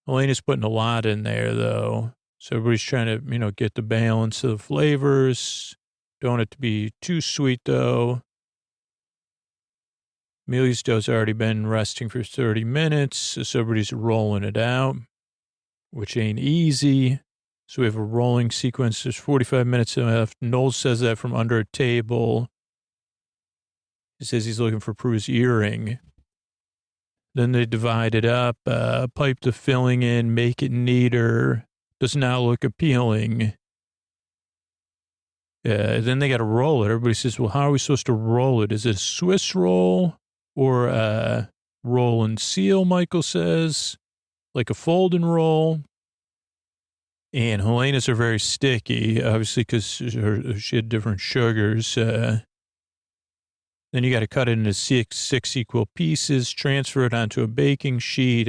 Elena's putting a lot in there, though. So everybody's trying to, get the balance of the flavors. Don't want it to be too sweet, though. Amelia's dough's already been resting for 30 minutes, so everybody's rolling it out, which ain't easy. So we have a rolling sequence. There's 45 minutes left. Noel says that from under a table. He says he's looking for Prue's earring. Then they divide it up, pipe the filling in, make it neater. Does not look appealing. Then they got to roll it. Everybody says, well, how are we supposed to roll it? Is it a Swiss roll or a roll and seal, Michael says? Like a fold and roll. And Helena's are very sticky, obviously, because she had different sugars. Then you got to cut it into six equal pieces, transfer it onto a baking sheet.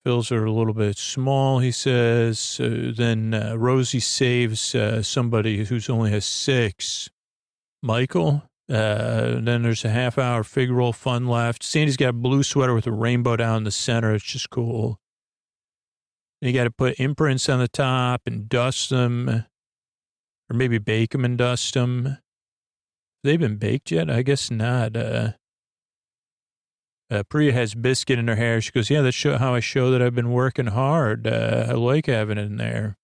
Fills are a little bit small, he says. Then Rosie saves somebody who only has 6. Michael. Then there's a half-hour fig roll fun left. Sandy's got a blue sweater with a rainbow down the center. It's just cool. You got to put imprints on the top and dust them, or maybe bake them and dust them. They've been baked yet? I guess not. Priya has biscuit in her hair. She goes, yeah, that's how I show that I've been working hard. I like having it in there.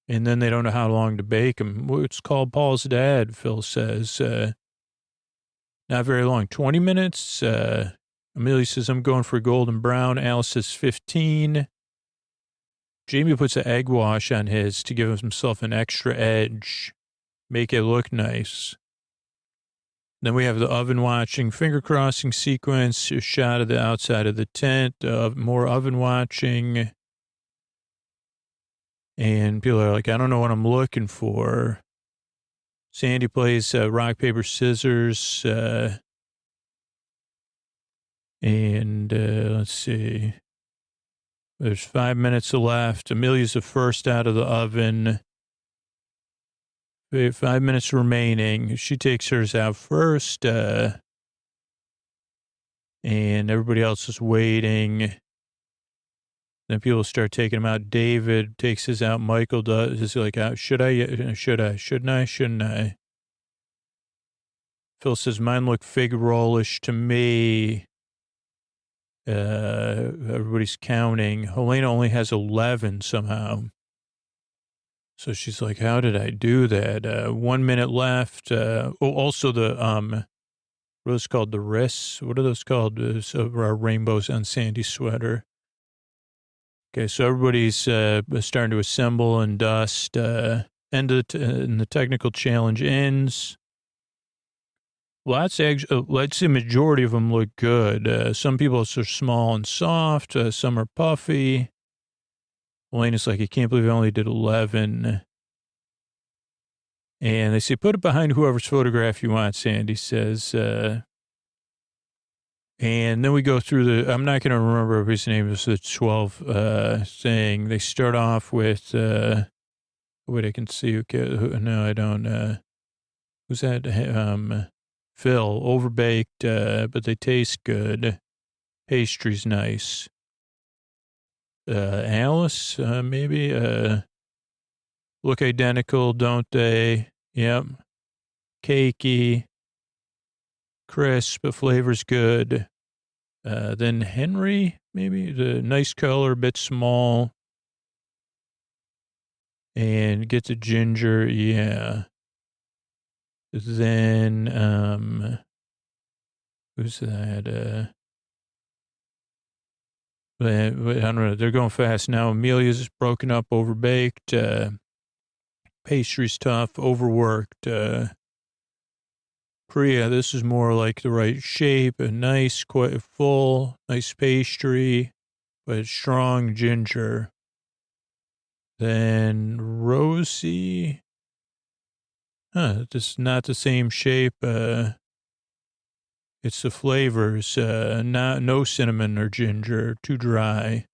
And then they don't know how long to bake them. It's called Paul's dad, Phil says. Not very long, 20 minutes. Amelia says, I'm going for golden brown. Alice says 15. Jamie puts an egg wash on his to give himself an extra edge, make it look nice. Then we have the oven watching, finger crossing sequence, a shot of the outside of the tent, more oven watching. And people are like, I don't know what I'm looking for. Sandy plays rock, paper, scissors. Let's see. There's 5 minutes left. Amelia's the first out of the oven. 5 minutes remaining. She takes hers out first. And everybody else is waiting. Then people start taking them out. David takes his out. Michael does. Is like, should I? Shouldn't I? Phil says, mine look fig rollish to me. Everybody's counting. Helena only has 11 somehow. So she's like, how did I do that? 1 minute left. Also the, what are those called? The wrists? What are those called? Rainbows on Sandy's sweater. Okay, so everybody's starting to assemble and dust. And the technical challenge ends. Let's say majority of them look good. Some people are small and soft. Some are puffy. Elena's like, I can't believe I only did 11. And they say, put it behind whoever's photograph you want, Sandy says. And then we go through I'm not going to remember if his name is the 12 thing. They start off with, wait, I can see. Okay, no, I don't. Who's that? Phil, overbaked, but they taste good. Pastry's nice. Alice, maybe, look identical, don't they? Yep. Cakey. Crisp, but flavor's good. Then Henry, maybe the nice color, a bit small. And get the ginger, yeah. Then, who's that? I don't know. They're going fast now. Amelia's broken up, overbaked. Pastry's tough, overworked. Priya, this is more like the right shape, a nice, quite full, nice pastry, but strong ginger. Then Rosie, this is not the same shape. It's the flavors, no cinnamon or ginger, too dry.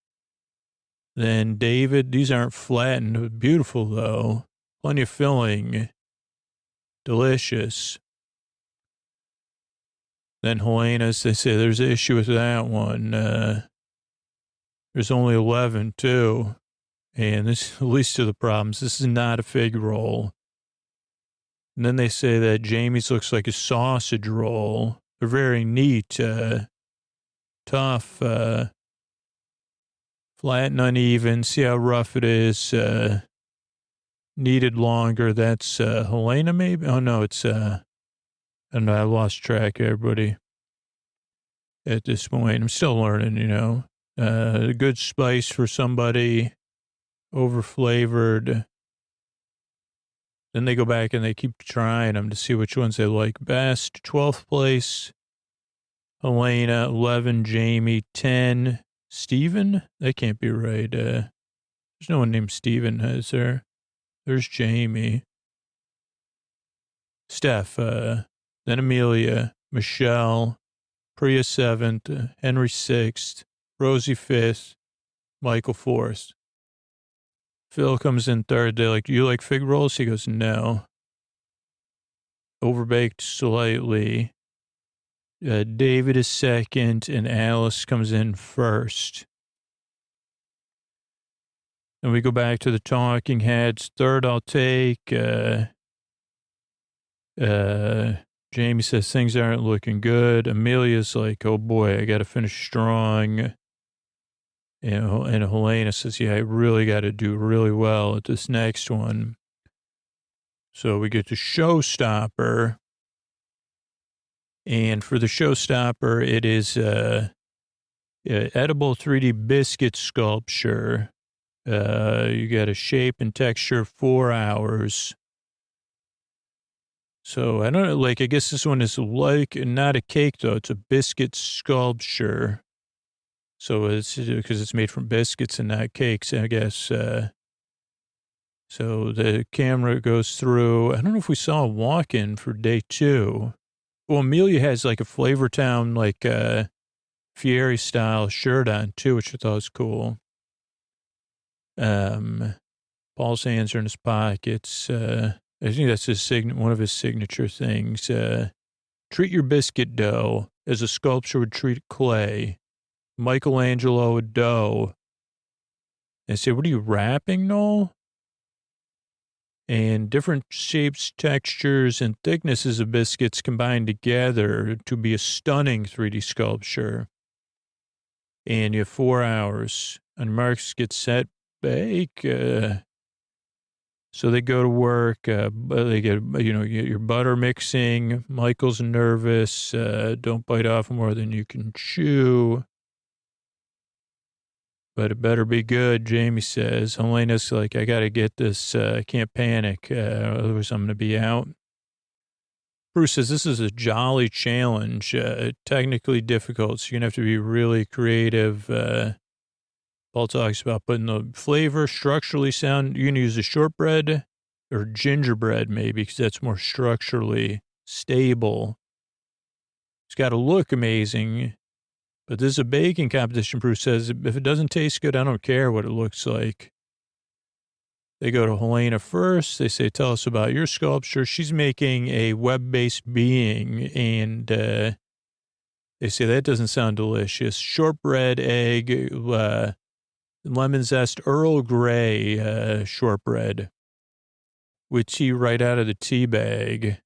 Then David, these aren't flattened, beautiful though, plenty of filling, delicious. Then Helena's, they say there's an issue with that one. There's only 11 too. And this, at least to the problems, this is not a fig roll. And then they say that Jamie's looks like a sausage roll. They're very neat, tough, flat and uneven. See how rough it is. Needed longer. That's Helena maybe? Oh, no, it's, and I lost track, everybody, at this point. I'm still learning, you know. A good spice for somebody, over-flavored. Then they go back and they keep trying them to see which ones they like best. 12th place, Helena. 11, Jamie. 10, Steven? That can't be right. There's no one named Steven, is there? There's Jamie. Steph, then Amelia, Michelle, Priya 7th, Henry 6th, Rosie 5th, Michael 4th. Phil comes in 3rd. They're like, do you like fig rolls? He goes, no. Overbaked slightly. David is 2nd, and Alice comes in 1st. And we go back to the talking heads. 3rd, I'll take. Jamie says things aren't looking good. Amelia's like, oh boy, I got to finish strong. And Helena says, yeah, I really got to do really well at this next one. So we get to Showstopper. And for the Showstopper, it is edible 3D biscuit sculpture. You got a shape and texture 4 hours. So I don't know, like, I guess this one is like, not a cake though. It's a biscuit sculpture. So it's because it's made from biscuits and not cakes, I guess. So the camera goes through. I don't know if we saw a walk-in for day 2. Well, Amelia has like a Flavortown, like, Fieri style shirt on too, which I thought was cool. Paul's hands are in his pockets. I think that's one of his signature things. Treat your biscuit dough as a sculpture would treat clay. Michelangelo dough. I say, what are you wrapping, Noel? And different shapes, textures, and thicknesses of biscuits combined together to be a stunning 3D sculpture. And you have 4 hours. And marks get set, bake. So they go to work. They get, your butter mixing. Michael's nervous. Don't bite off more than you can chew. But it better be good, Jamie says. Helena's like, I got to get this. I can't panic. Otherwise, I'm going to be out. Bruce says, this is a jolly challenge. Technically difficult, so you're going to have to be really creative. Paul talks about putting the flavor structurally sound. You're going to use a shortbread or gingerbread, maybe, because that's more structurally stable. It's got to look amazing. But this is a baking competition, Bruce says. If it doesn't taste good, I don't care what it looks like. They go to Helena first. They say, tell us about your sculpture. She's making a web-based being, and they say, that doesn't sound delicious. Shortbread, egg, lemon zest, Earl Grey shortbread with tea right out of the tea bag.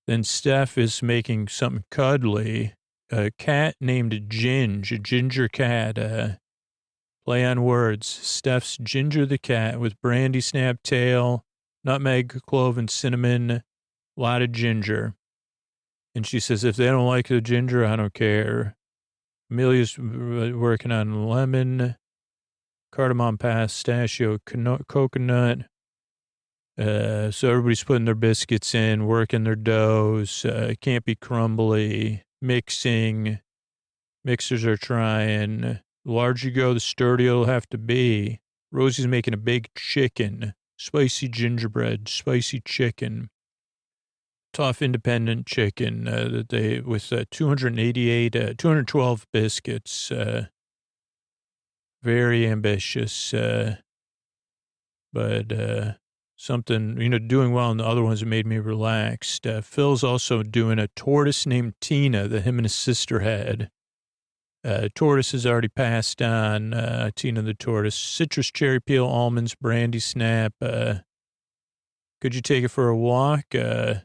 Then Steph is making something cuddly. A cat named Ginge, a ginger cat, play on words. Steph's Ginger the cat with brandy snap tail, nutmeg, clove, and cinnamon, a lot of ginger. And she says, if they don't like the ginger, I don't care. Amelia's working on lemon, cardamom pistachio, coconut. So everybody's putting their biscuits in, working their doughs. It can't be crumbly. Mixing. Mixers are trying. The larger you go, the sturdier it'll have to be. Rosie's making a big chicken. Spicy gingerbread, spicy chicken. Tough independent chicken that they, with 212 biscuits. Very ambitious. But something, doing well in the other ones that made me relaxed. Phil's also doing a tortoise named Tina that him and his sister had. Tortoise has already passed on, Tina the tortoise. Citrus, cherry peel, almonds, brandy snap. Could you take it for a walk? So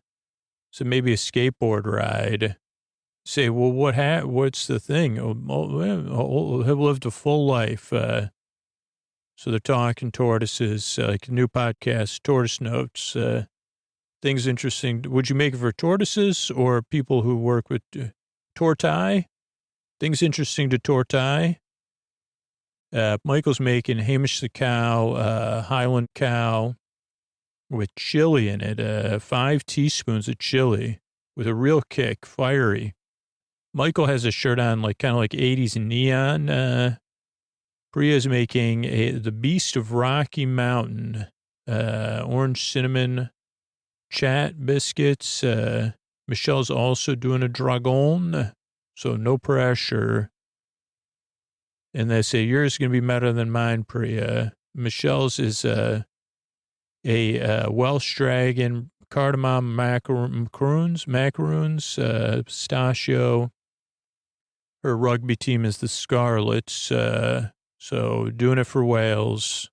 maybe a skateboard ride. Say, well, what's the thing? Have lived a full life. So they're talking tortoises, like a new podcast, Tortoise Notes. Things interesting. Would you make it for tortoises or people who work with tortai? Things interesting to tortai. Michael's making Hamish the cow, Highland cow with chili in it, 5 teaspoons of chili with a real kick, fiery. Michael has a shirt on, kind of like 80s neon. Priya's making the Beast of Rocky Mountain, orange cinnamon chat biscuits. Michelle's also doing a dragon, so no pressure. And they say, yours is going to be better than mine, Priya. Michelle's is a Welsh dragon, cardamom macaroons, pistachio. Her rugby team is the Scarlets, so doing it for Wales.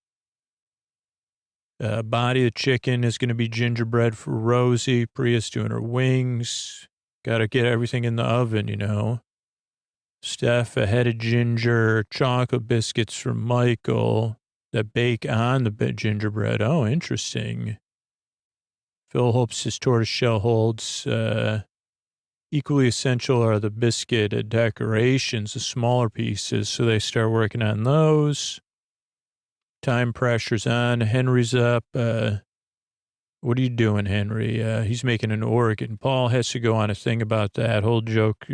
Body of chicken is going to be gingerbread for Rosie. Priya's doing her wings. Got to get everything in the oven, you know. Steph, a head of ginger, chocolate biscuits from Michael that bake on the gingerbread. Oh, interesting. Phil hopes his tortoiseshell holds. Equally essential are the biscuit decorations, the smaller pieces, so they start working on those. Time pressure's on. Henry's up. What are you doing, Henry? He's making an organ. Paul has to go on a thing about that whole joke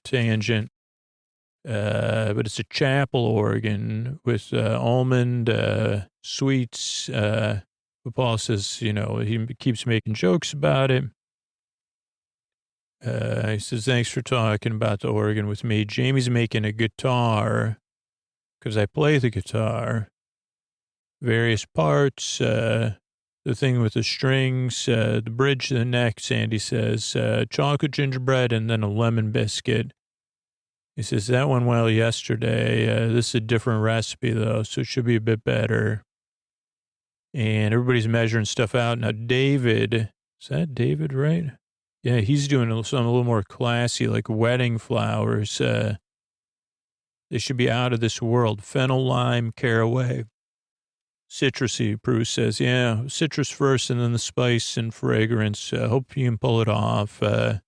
tangent. But it's a chapel organ with almond sweets. But Paul says, you know, he keeps making jokes about it. He says, thanks for talking about the organ with me. Jamie's making a guitar because I play the guitar. Various parts, the thing with the strings, the bridge to the neck, Sandy says, chocolate gingerbread and then a lemon biscuit. He says, that went well yesterday. This is a different recipe, though, so it should be a bit better. And everybody's measuring stuff out. Now, David, is that David, right? Yeah, he's doing something a little more classy, like wedding flowers. They should be out of this world. Fennel, lime, caraway. Citrusy, Bruce says. Yeah, citrus first and then the spice and fragrance. Hope you can pull it off. Then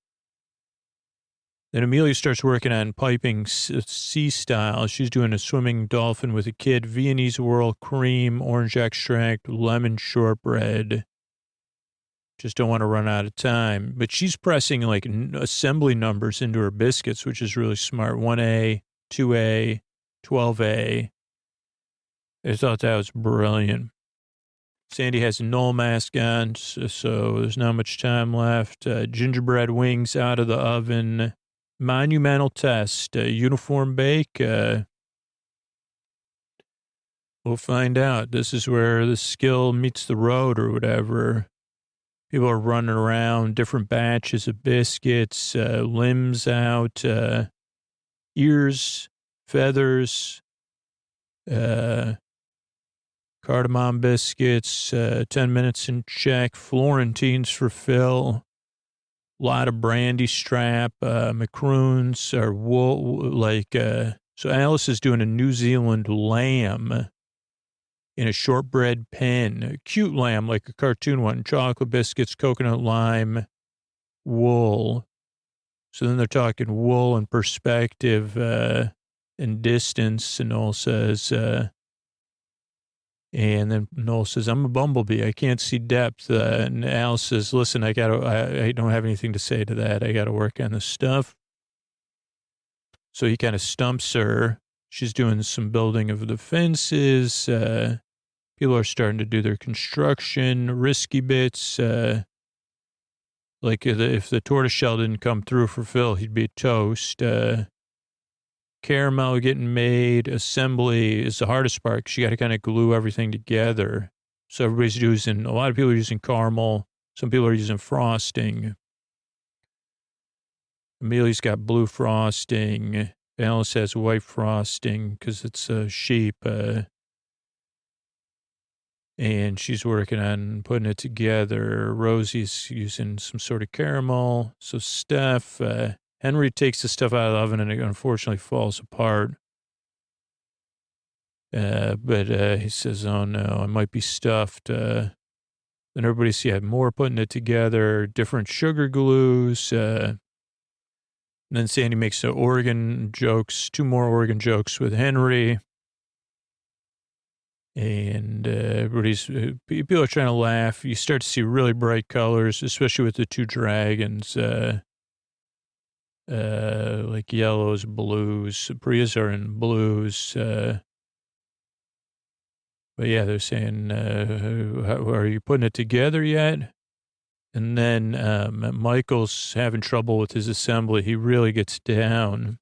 Amelia starts working on piping sea style. She's doing a swimming dolphin with a kid, Viennese whirl, cream, orange extract, lemon shortbread. Just don't want to run out of time. But she's pressing like assembly numbers into her biscuits, which is really smart. 1A, 2A, 12A. I thought that was brilliant. Sandy has a Knoll mask on, so there's not much time left. Gingerbread wings out of the oven. Monumental test. Uniform bake. We'll find out. This is where the skill meets the road or whatever. People are running around, different batches of biscuits, limbs out, ears, feathers, cardamom biscuits, 10 minutes in check, Florentines for Phil, a lot of brandy strap, macaroons or wool, so Alice is doing a New Zealand lamb in a shortbread pen, a cute lamb, like a cartoon one, chocolate biscuits, coconut lime, wool. So then they're talking wool and perspective and distance, and Noel says, and then Noel says, I'm a bumblebee. I can't see depth. And Alice says, listen, I don't have anything to say to that. I got to work on this stuff. So he kind of stumps her. She's doing some building of the fences. People are starting to do their construction, risky bits. Like if the tortoiseshell didn't come through for Phil, he'd be toast. Caramel getting made. Assembly is the hardest part because you got to kind of glue everything together. So everybody's using, a lot of people are using caramel. Some people are using frosting. Amelia's got blue frosting. Alice has white frosting because it's a sheep. And she's working on putting it together. Rosie's using some sort of caramel. So Steph, Henry takes the stuff out of the oven and it unfortunately falls apart. But he says, oh no, it might be stuffed. Then everybody's more putting it together, different sugar glues. And then Sandy makes the organ jokes, 2 more organ jokes with Henry. And people are trying to laugh. You start to see really bright colors, especially with the 2 dragons, like yellows, blues. Priya's are in blues. But yeah, they're saying, are you putting it together yet? And then Michael's having trouble with his assembly. He really gets down.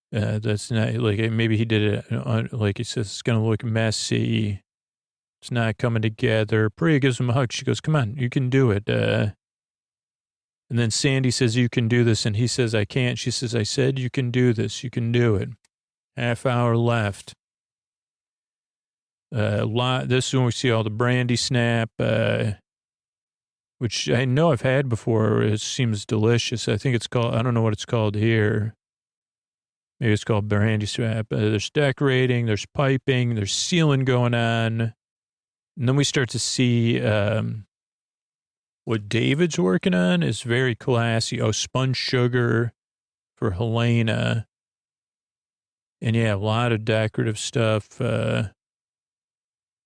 That's not like maybe he did it like he says it's going to look messy. It's not coming together. Priya gives him a hug. She goes, come on, you can do it. And then Sandy says, you can do this. And he says, I can't. She says, I said, you can do this. You can do it. Half hour left. This is when we see all the brandy snap, which I know I've had before. It seems delicious. I think it's called, I don't know what it's called here. Maybe it's called brandy snap. There's decorating, there's piping, there's sealing going on. And then we start to see what David's working on is very classy. Oh, spun sugar for Helena. And yeah, a lot of decorative stuff. But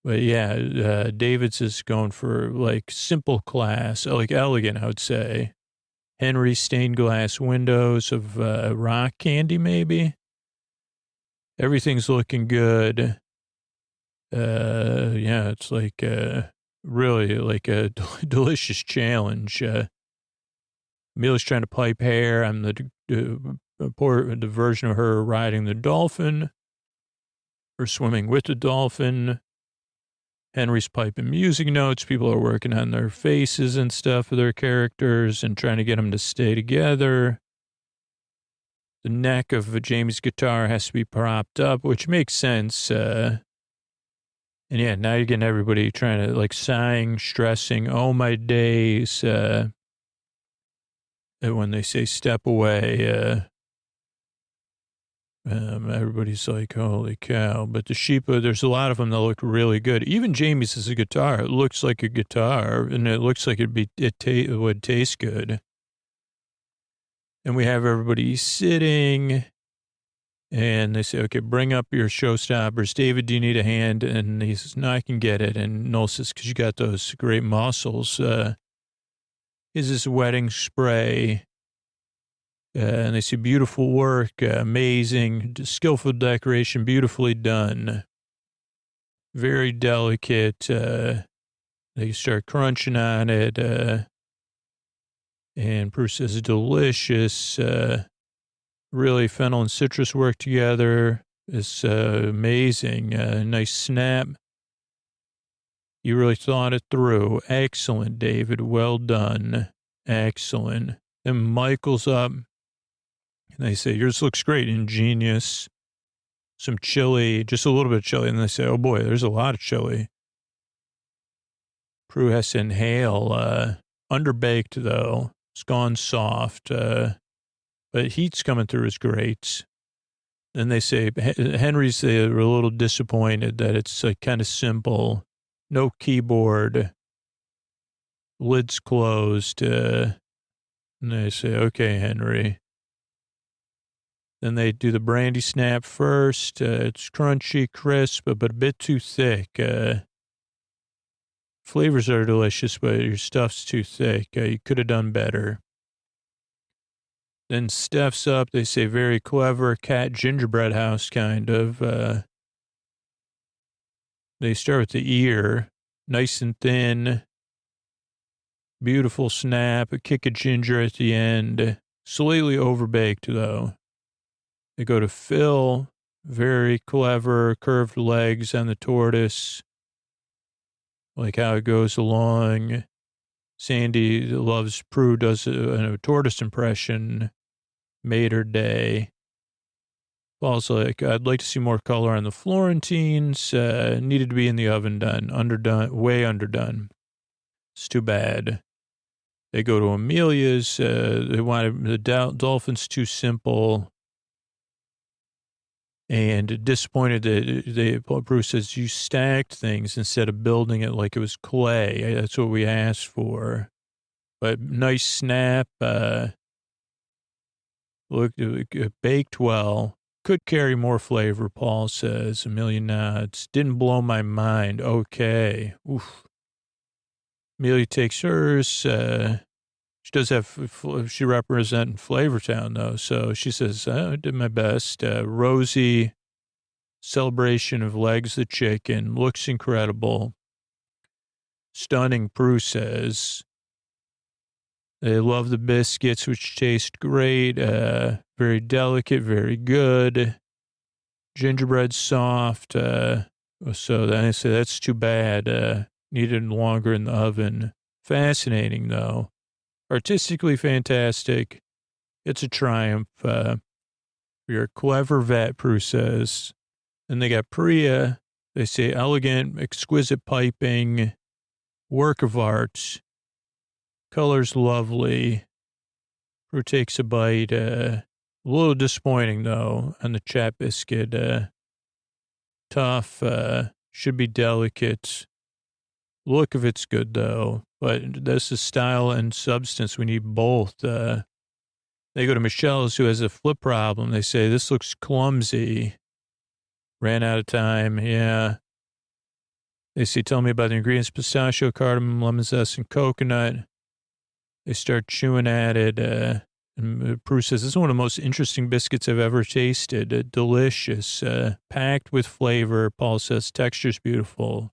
yeah, David's is going for like simple class, like elegant, I would say. Henry stained glass windows of rock candy, maybe. Everything's looking good. Yeah, it's like really like a delicious challenge. Amelia's trying to pipe hair. I'm the version of her riding the dolphin or swimming with the dolphin. Henry's piping music notes. People are working on their faces and stuff for their characters and trying to get them to stay together. The neck of Jamie's guitar has to be propped up, which makes sense. And yeah, now you're getting everybody trying to like sighing, stressing. Oh, my days. When they say step away, everybody's like, holy cow. But the sheep, there's a lot of them that look really good. Even Jamie's is a guitar. It looks like a guitar, and it looks like it would taste good. And we have everybody sitting, and they say, okay, bring up your showstoppers. David, do you need a hand? And he says, no, I can get it. And Noel says, because you got those great muscles. Is this wedding spray? And they say, beautiful work, amazing, skillful decoration, beautifully done. Very delicate. They start crunching on it. And Bruce says, delicious. Really, fennel and citrus work together. It's amazing. Nice snap. You really thought it through. Excellent, David. Well done. Excellent. And Michael's up. And they say, yours looks great. Ingenious. Some chili, just a little bit of chili. And they say, oh boy, there's a lot of chili. Prue has to inhale. Underbaked, though. It's gone soft. But heat's coming through is great. Then they say, Henry's a little disappointed that it's like kind of simple. No keyboard. Lid's closed. And they say, okay, Henry. Then they do the brandy snap first. It's crunchy, crisp, but a bit too thick. Flavors are delicious, but your stuff's too thick. You could have done better. Then Steph's up. They say very clever cat gingerbread house kind of. They start with the ear, nice and thin. Beautiful snap, a kick of ginger at the end. Slightly overbaked, though. They go to Phil, very clever, curved legs on the tortoise. Like how it goes along. Sandy loves Prue, does a tortoise impression. Made her day. Paul's like, I'd like to see more color on the Florentines. Needed to be in the oven done. Underdone, way underdone. It's too bad. They go to Amelia's. They wanted the dolphins too simple. And disappointed that Bruce says, you stacked things instead of building it like it was clay. That's what we asked for. But nice snap. Look, baked well. Could carry more flavor, Paul says. Amelia nods. Didn't blow my mind. Okay. Oof. Amelia takes hers. She does have, she represents Flavortown, though. So she says, I did my best. Rosy celebration of legs the chicken. Looks incredible. Stunning, Prue says. They love the biscuits, which taste great. Very delicate, very good. Gingerbread soft. So then I say, that's too bad. Needed longer in the oven. Fascinating, though. Artistically fantastic. It's a triumph. You're a clever vet, Prue says. And they got Priya. They say elegant, exquisite piping, work of art, color's lovely. Prue takes a bite. A little disappointing, though, on the chat biscuit. Tough, should be delicate. Look of it's good, though, but this is style and substance. We need both. They go to Michelle's, who has a flip problem. They say, this looks clumsy. Ran out of time. Yeah. They say, tell me about the ingredients: pistachio, cardamom, lemon zest, and coconut. They start chewing at it. And Prue says, this is one of the most interesting biscuits I've ever tasted. Delicious, packed with flavor. Paul says, texture's beautiful.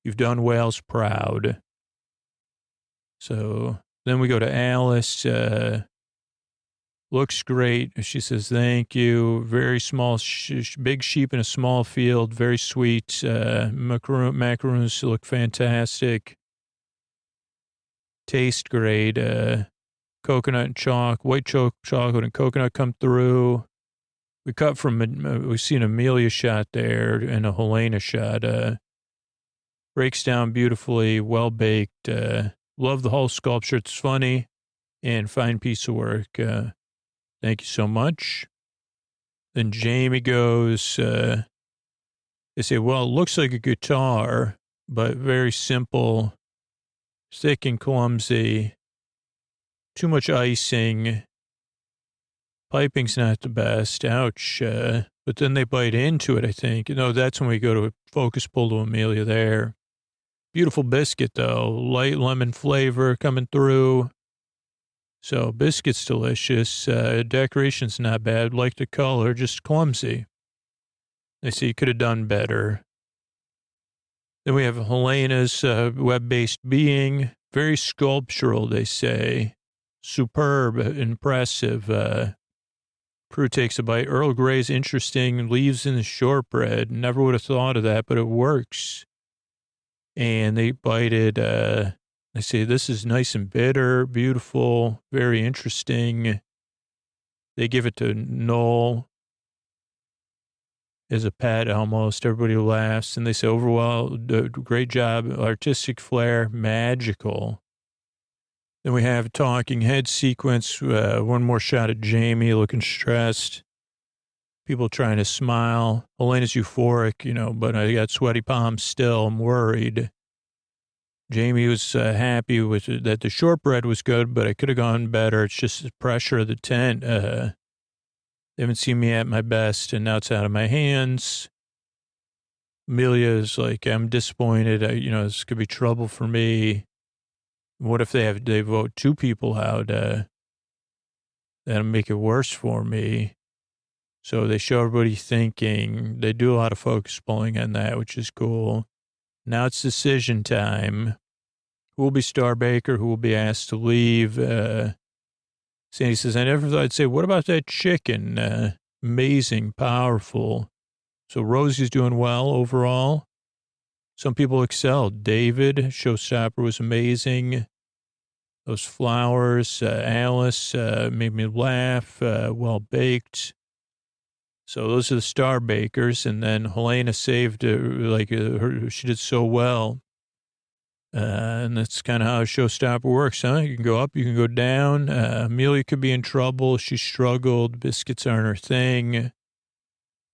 You've done Wales proud. So then we go to Alice. Looks great. She says, thank you. Very small, big sheep in a small field. Very sweet. Macaroons look fantastic. Taste great. Coconut and white chocolate and coconut come through. We cut from, we see an Amelia shot there and a Helena shot. Breaks down beautifully, well baked. Love the whole sculpture. It's funny and fine piece of work. Thank you so much. Then Jamie goes, they say, well, it looks like a guitar, but very simple, thick and clumsy, too much icing. Piping's not the best. Ouch. But then they bite into it, I think. That's when we go to a focus pull to Amelia there. Beautiful biscuit, though. Light lemon flavor coming through. So biscuit's delicious. Decoration's not bad. Like the color, just clumsy. They say you could have done better. Then we have Helena's web-based being. Very sculptural, they say. Superb, impressive. Prue takes a bite. Earl Grey's interesting. Leaves in the shortbread. Never would have thought of that, but it works. And they bite it. They say, this is nice and bitter, beautiful, very interesting. They give it to Noel as a pet almost. Everybody laughs. And they say, overall, great job, artistic flair, magical. Then we have a talking head sequence. One more shot of Jamie looking stressed. People trying to smile. Elena's euphoric, but I got sweaty palms still. I'm worried. Jamie was happy with it, that the shortbread was good, but I could have gone better. It's just the pressure of the tent. They haven't seen me at my best, and now it's out of my hands. Amelia is like, I'm disappointed. This could be trouble for me. What if they vote two people out? That'll make it worse for me. So they show everybody thinking. They do a lot of focus pulling on that, which is cool. Now it's decision time. Who will be Star Baker? Who will be asked to leave? Sandy says, I never thought I'd say, what about that chicken? Amazing, powerful. So Rosie's doing well overall. Some people excelled. David, showstopper, was amazing. Those flowers, Alice, made me laugh, well baked. So those are the Star Bakers. And then Helena saved her, she did so well. And that's kind of how a showstopper works, huh? You can go up, you can go down. Amelia could be in trouble. She struggled. Biscuits aren't her thing.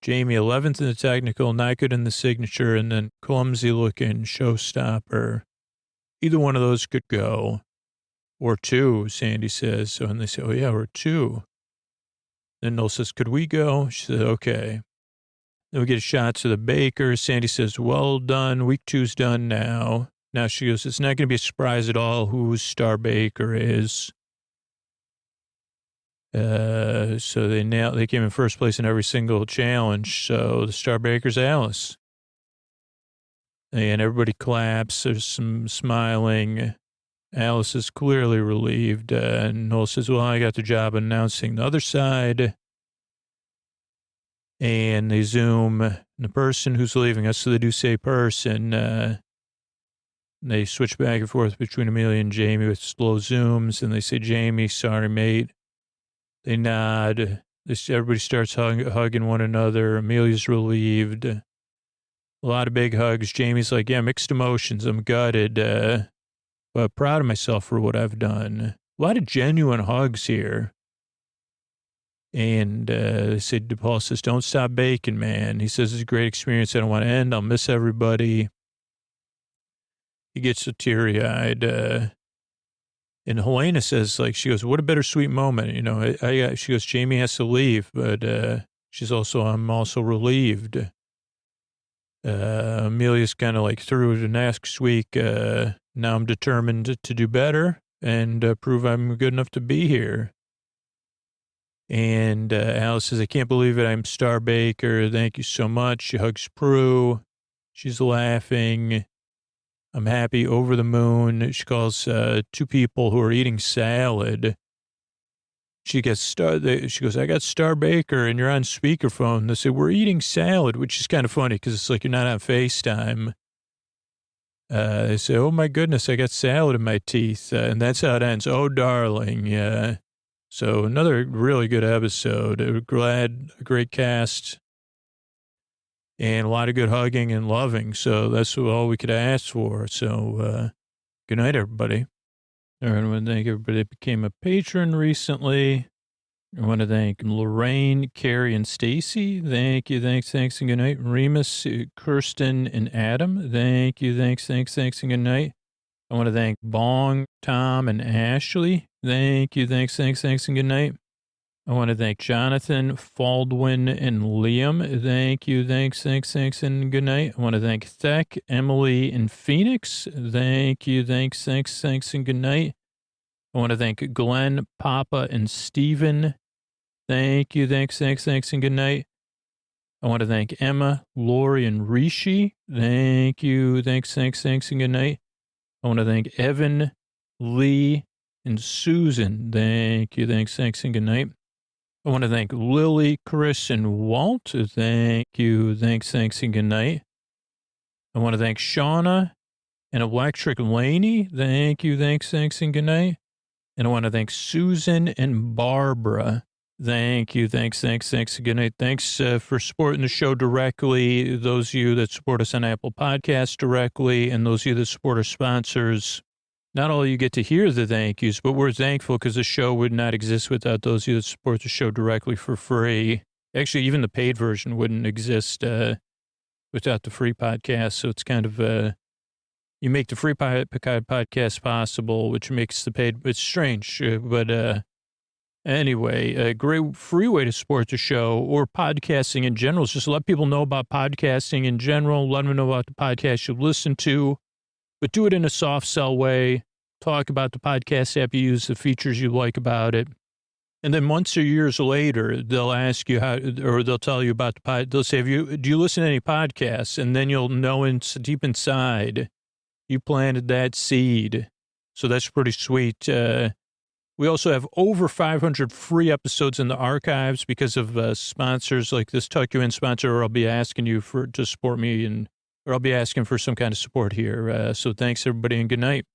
Jamie, 11th in the technical, not good in the signature, and then clumsy looking showstopper. Either one of those could go. Or two, Sandy says. So, and they say, oh yeah, or two. Then Noel says, could we go? She says, okay. Then we get shots of the bakers. Sandy says, well done. Week 2's done now. Now she goes, it's not going to be a surprise at all who Star Baker is. So they came in first place in every single challenge. So the Star Baker's Alice. And everybody claps. There's some smiling. Alice is clearly relieved. And Noel says, well, I got the job announcing the other side. And they zoom the person who's leaving us. So they do say person. They switch back and forth between Amelia and Jamie with slow zooms. And they say, Jamie, sorry, mate. They nod. Everybody starts hugging one another. Amelia's relieved. A lot of big hugs. Jamie's like, yeah, mixed emotions. I'm gutted, but proud of myself for what I've done. A lot of genuine hugs here. And they said, Paul says, don't stop baking, man. He says, it's a great experience. I don't want to end. I'll miss everybody. He gets so teary-eyed. And Helena says, like, she goes, what a bittersweet moment. You know, she goes, Jamie has to leave, but I'm also relieved. Amelia's kind of like through to next week. Now I'm determined to do better and prove I'm good enough to be here. And Alice says, I can't believe it. I'm Star Baker. Thank you so much. She hugs Prue. She's laughing. I'm happy, over the moon. She calls two people who are eating salad. She goes, I got Star Baker, and you're on speakerphone. They say, we're eating salad, which is kind of funny because it's like you're not on FaceTime. They say, oh, my goodness, I got salad in my teeth. And that's how it ends. Oh, darling. Yeah. So another really good episode. A great cast. And a lot of good hugging and loving. So that's all we could ask for. So good night, everybody. I want to thank everybody that became a patron recently. I want to thank Lorraine, Carrie, and Stacy. Thank you, thanks, and good night. Remus, Kirsten, and Adam. Thank you, thanks, and good night. I want to thank Bong, Tom, and Ashley. Thank you, thanks, and good night. I want to thank Jonathan, Faldwin, and Liam. Thank you, thanks, and good night. I want to thank Thek, Emily, and Phoenix. Thank you, thanks, and good night. I want to thank Glenn, Papa, and Steven. Thank you, thanks, and good night. I want to thank Emma, Lori, and Rishi. Thank you, thanks, and good night. I want to thank Evan, Lee, and Susan. Thank you, thanks, and good night. I want to thank Lily, Chris, and Walt. Thank you, thanks, and good night. I want to thank Shauna and Electric Laney. Thank you, thanks, and good night. And I want to thank Susan and Barbara. Thank you, thanks, and good night. Thanks for supporting the show directly, those of you that support us on Apple Podcasts directly, and those of you that support our sponsors. Not all of you get to hear the thank yous, but we're thankful because the show would not exist without those of you that support the show directly for free. Actually, even the paid version wouldn't exist without the free podcast. So it's kind of, you make the free podcast possible, which makes the paid, it's strange. But anyway, a great free way to support the show or podcasting in general is just let people know about podcasting in general. Let them know about the podcast you listen to. But do it in a soft sell way. Talk about the podcast app you use, the features you like about it. And then months or years later, they'll ask you how, or they'll tell you about the pod. They'll say, do you listen to any podcasts? And then you'll know deep inside, you planted that seed. So that's pretty sweet. We also have over 500 free episodes in the archives because of sponsors like this Tuck You In sponsor, or I'll be asking you to support me or I'll be asking for some kind of support here. So thanks, everybody, and good night.